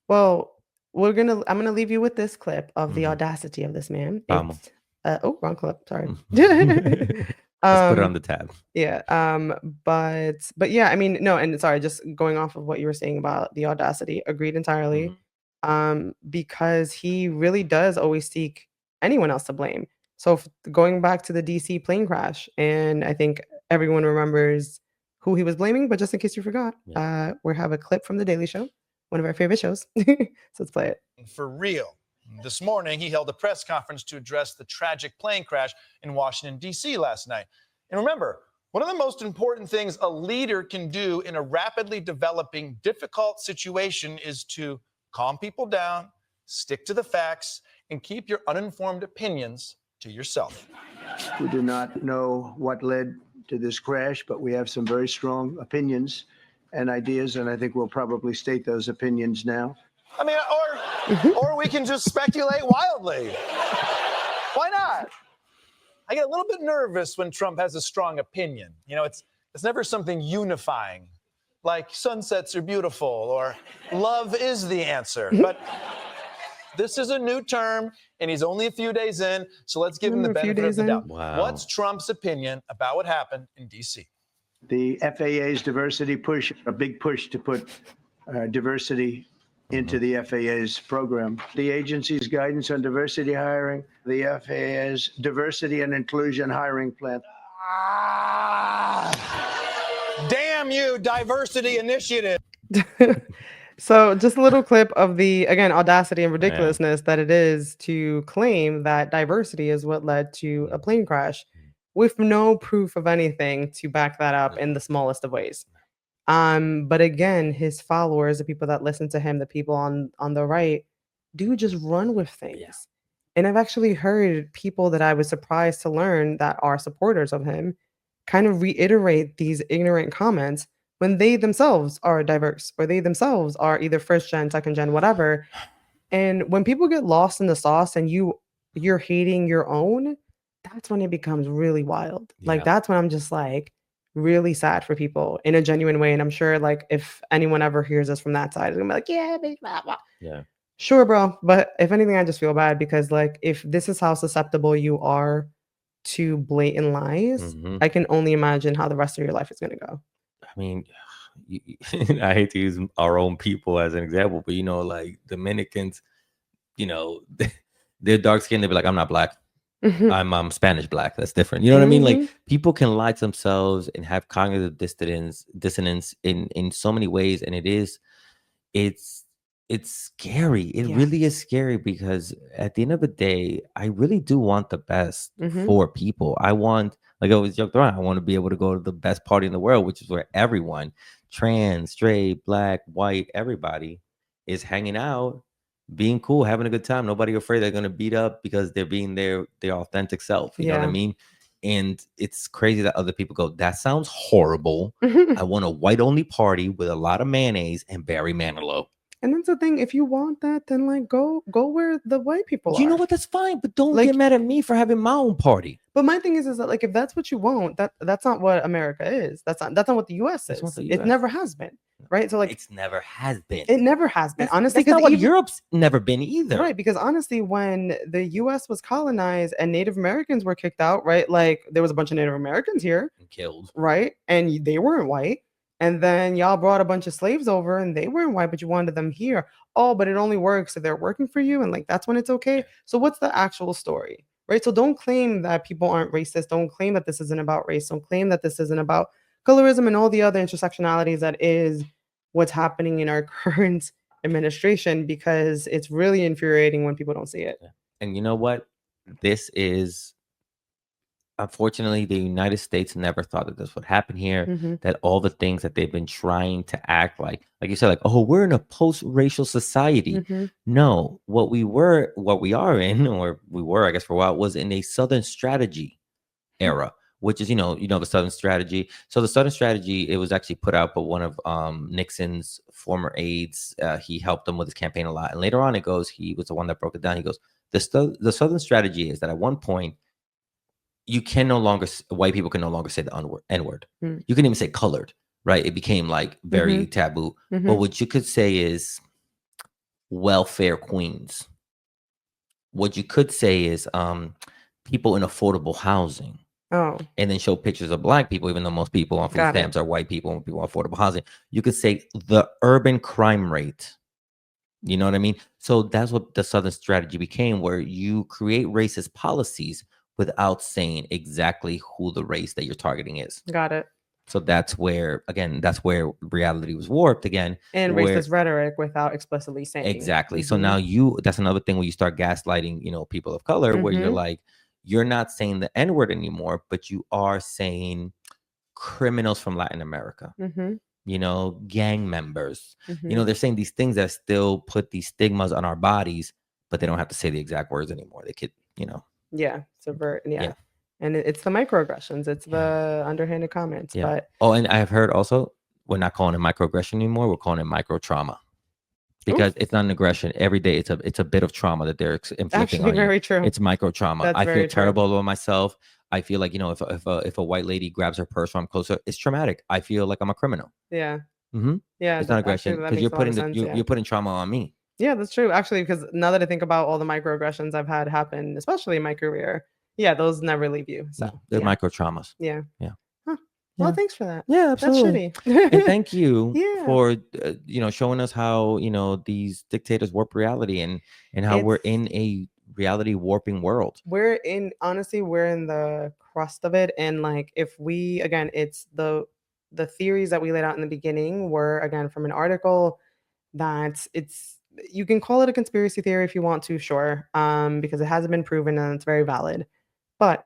Well, I'm gonna leave you with this clip of the audacity of this man. Vamos. It's wrong clip. Sorry. Let's put it on the tab. Yeah. But yeah, I mean, no, and sorry, just going off of what you were saying about the audacity, agreed entirely. Because he really does always seek anyone else to blame. So going back to the DC plane crash, and I think everyone remembers who he was blaming, but just in case you forgot, we have a clip from The Daily Show, one of our favorite shows. So let's play it. For real. This morning, he held a press conference to address the tragic plane crash in Washington, D.C. last night. And remember, one of the most important things a leader can do in a rapidly developing, difficult situation is to calm people down, stick to the facts, and keep your uninformed opinions to yourself. We do not know what led to this crash, but we have some very strong opinions and ideas, and I think we'll probably state those opinions now. I mean, or we can just speculate wildly. Why not? I get a little bit nervous when Trump has a strong opinion. You know, it's never something unifying, like sunsets are beautiful or love is the answer. But this is a new term, and he's only a few days in, so let's give him the benefit of the doubt. Wow. What's Trump's opinion about what happened in D.C.? The FAA's diversity push, a big push to put diversity into the FAA's program. The agency's guidance on diversity hiring, the FAA's diversity and inclusion hiring plan. Damn you, diversity initiative. So just a little clip of the, again, audacity and ridiculousness that it is to claim that diversity is what led to a plane crash with no proof of anything to back that up in the smallest of ways. But again, his followers, the people that listen to him, the people on the right, do just run with things. Yeah. And I've actually heard people that I was surprised to learn that are supporters of him kind of reiterate these ignorant comments when they themselves are diverse or they themselves are either first gen, second gen, whatever. And when people get lost in the sauce and you're hating your own, that's when it becomes really wild. Yeah. Like that's when I'm just like, really sad for people in a genuine way. And I'm sure like if anyone ever hears us from that side, it's gonna be like, yeah, blah, blah. Yeah, sure, bro. But if anything, I just feel bad because like if this is how susceptible you are to blatant lies, I can only imagine how the rest of your life is gonna go. I mean, I hate to use our own people as an example, but like Dominicans, they're dark skinned, they'll be like, I'm not black. I'm Spanish black. That's different. You know what I mean? Like people can lie to themselves and have cognitive dissonance in so many ways. And it's scary. It really is scary because at the end of the day, I really do want the best for people. I want, like I always joked around, I want to be able to go to the best party in the world, which is where everyone, trans, straight, black, white, everybody is hanging out, being cool, having a good time. Nobody afraid they're going to beat up because they're being their authentic self. You know what I mean? And it's crazy that other people go, that sounds horrible. I want a white only party with a lot of mayonnaise and Barry Manilow. And that's the thing. If you want that, then like go where the white people are. You know what? That's fine, but don't get mad at me for having my own party. But my thing is that like if that's what you want, that's not what America is. That's not what the US is. It never has been. Right. So like it's never has been. It never has been. Honestly, that's not what Europe's never been either. Right. Because honestly, when the US was colonized and Native Americans were kicked out, right? Like there was a bunch of Native Americans here and killed. Right. And they weren't white. And then y'all brought a bunch of slaves over and they weren't white, but you wanted them here. Oh, but it only works if they're working for you. And like, that's when it's okay. So what's the actual story? Right. So don't claim that people aren't racist. Don't claim that this isn't about race. Don't claim that this isn't about colorism and all the other intersectionalities that is what's happening in our current administration, because it's really infuriating when people don't see it. And you know what? This is, unfortunately, the United States never thought that this would happen here, that all the things that they've been trying to act like you said, like, oh, we're in a post-racial society. No, what we are in, or we were, I guess, for a while, was in a Southern strategy era which is, the Southern strategy. So the Southern strategy, it was actually put out by one of Nixon's former aides. He helped him with his campaign a lot. And later on, he was the one that broke it down. He goes, the Southern strategy is that at one point, white people can no longer say the N-word. Mm. You can even say colored, right? It became like very taboo. But what you could say is welfare queens. What you could say is people in affordable housing. Oh. And then show pictures of black people, even though most people on food stamps are white people and people on affordable housing. You could say the urban crime rate. You know what I mean? So that's what the Southern strategy became, where you create racist policies without saying exactly who the race that you're targeting is. Got it. So that's where reality was warped again. And racist rhetoric without explicitly saying. Exactly. So now that's another thing where you start gaslighting, people of color, where you're like, you're not saying the N-word anymore, but you are saying criminals from Latin America, gang members. They're saying these things that still put these stigmas on our bodies, but they don't have to say the exact words anymore. They could, Yeah, subvert. Yeah. And it's the microaggressions. It's the underhanded comments. Yeah. But and I've heard also, we're not calling it microaggression anymore. We're calling it micro trauma. Because it's not an aggression. Every day, it's a bit of trauma that they're inflicting on you. Very true. It's micro trauma. That's I feel very terrible true. about myself. I feel like, if a white lady grabs her purse or I'm closer, it's traumatic. I feel like I'm a criminal. Yeah. Mm-hmm. Yeah. It's not aggression because you're putting trauma on me. Yeah, that's true. Actually, because now that I think about all the microaggressions I've had happen, especially in my career, yeah, those never leave you. So they're micro traumas. Yeah. Yeah. Huh. Well, thanks for that. Yeah, absolutely. That's shitty. And thank you Yeah. for showing us how these dictators warp reality and how we're in a reality warping world. Honestly, we're in the crust of it. And like, if we, again, it's the theories that we laid out in the beginning were, again, from an article that you can call it a conspiracy theory if you want to, sure, because it hasn't been proven and it's very valid. But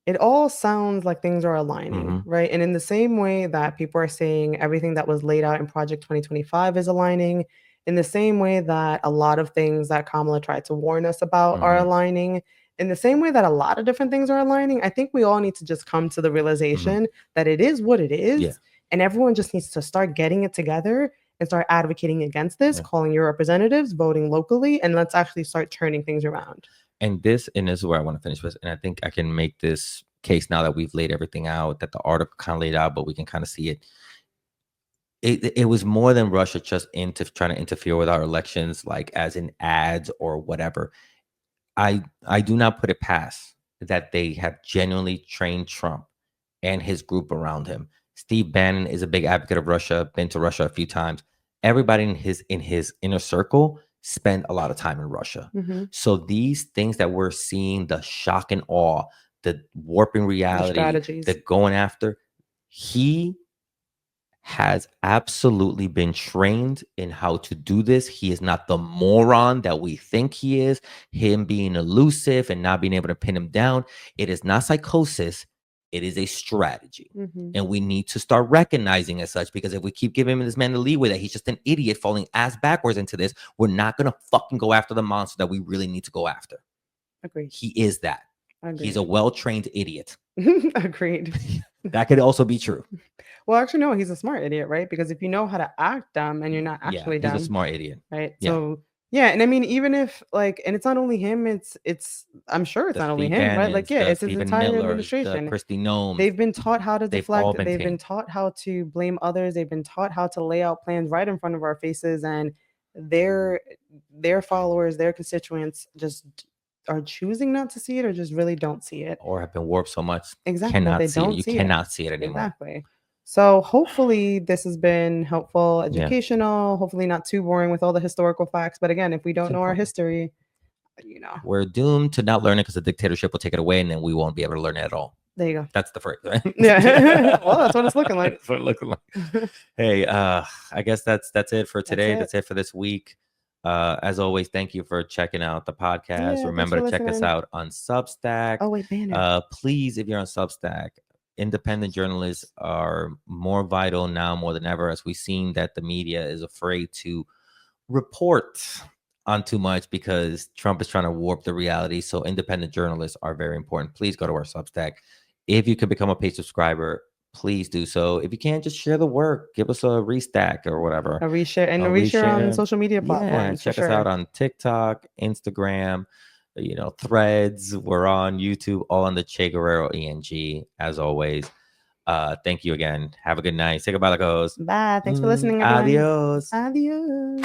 it all sounds like things are aligning, right? And in the same way that people are saying everything that was laid out in Project 2025 is aligning, in the same way that a lot of things that Kamala tried to warn us about are aligning, in the same way that a lot of different things are aligning, I think we all need to just come to the realization that it is what it is. And everyone just needs to start getting it together and start advocating against this, calling your representatives, voting locally, and let's actually start turning things around. And this is where I want to finish with. And I think I can make this case now that we've laid everything out, that the article kind of laid out, but we can kind of see it. It was more than Russia just trying to interfere with our elections, like as in ads or whatever. I do not put it past that they have genuinely trained Trump and his group around him. Steve Bannon is a big advocate of Russia, been to Russia a few times. Everybody in his inner circle spent a lot of time in Russia. So these things that we're seeing, the shock and awe, the warping reality, the going after, he has absolutely been trained in how to do this. He is not the moron that we think he is. Him being elusive and not being able to pin him down. It is not psychosis. It is a strategy. And we need to start recognizing as such, because if we keep giving this man the leeway that he's just an idiot falling ass backwards into this, we're not going to fucking go after the monster that we really need to go after. Agreed. He is that. Agreed. He's a well-trained idiot. Agreed. That could also be true. Well, actually, no, he's a smart idiot, right? Because if you know how to act dumb and you're not actually dumb. He's a smart idiot. Right. Yeah. So yeah, and I mean, even if and it's not only him, it's I'm sure it's not only him, right? Like, yeah, it's his entire administration. Kristi Noem. They've been taught how to deflect. They've been taught how to blame others. They've been taught how to lay out plans right in front of our faces, and their followers, their constituents, just are choosing not to see it, or just really don't see it, or have been warped so much. Exactly. You cannot see it anymore. Exactly. So hopefully this has been helpful, educational, hopefully not too boring with all the historical facts. But again, if we don't know our history, we're doomed to not learn it, because the dictatorship will take it away and then we won't be able to learn it at all. There you go. That's the phrase, right? Yeah. Well, that's what it's looking like. That's what it's looking like. Hey, I guess that's it for today. That's it for this week. As always, thank you for checking out the podcast. Yeah, remember to check us out on Substack. Oh, wait, banner. Please, if you're on Substack, independent journalists are more vital now more than ever, as we've seen that the media is afraid to report on too much because Trump is trying to warp the reality. So independent journalists are very important. Please go to our Substack. if you could become a paid subscriber, please do so. If you can't, just share the work. Give us a restack or whatever. A reshare and A a reshare on reshare. social media Yeah, platforms. check for us sure. out on TikTok, Instagram, Threads. We're on YouTube, all on the Che Guerrero ENG, as always. Thank you again. Have a good night. Say goodbye, Lacos. Bye. Thanks for listening, everyone. Adios. Adios.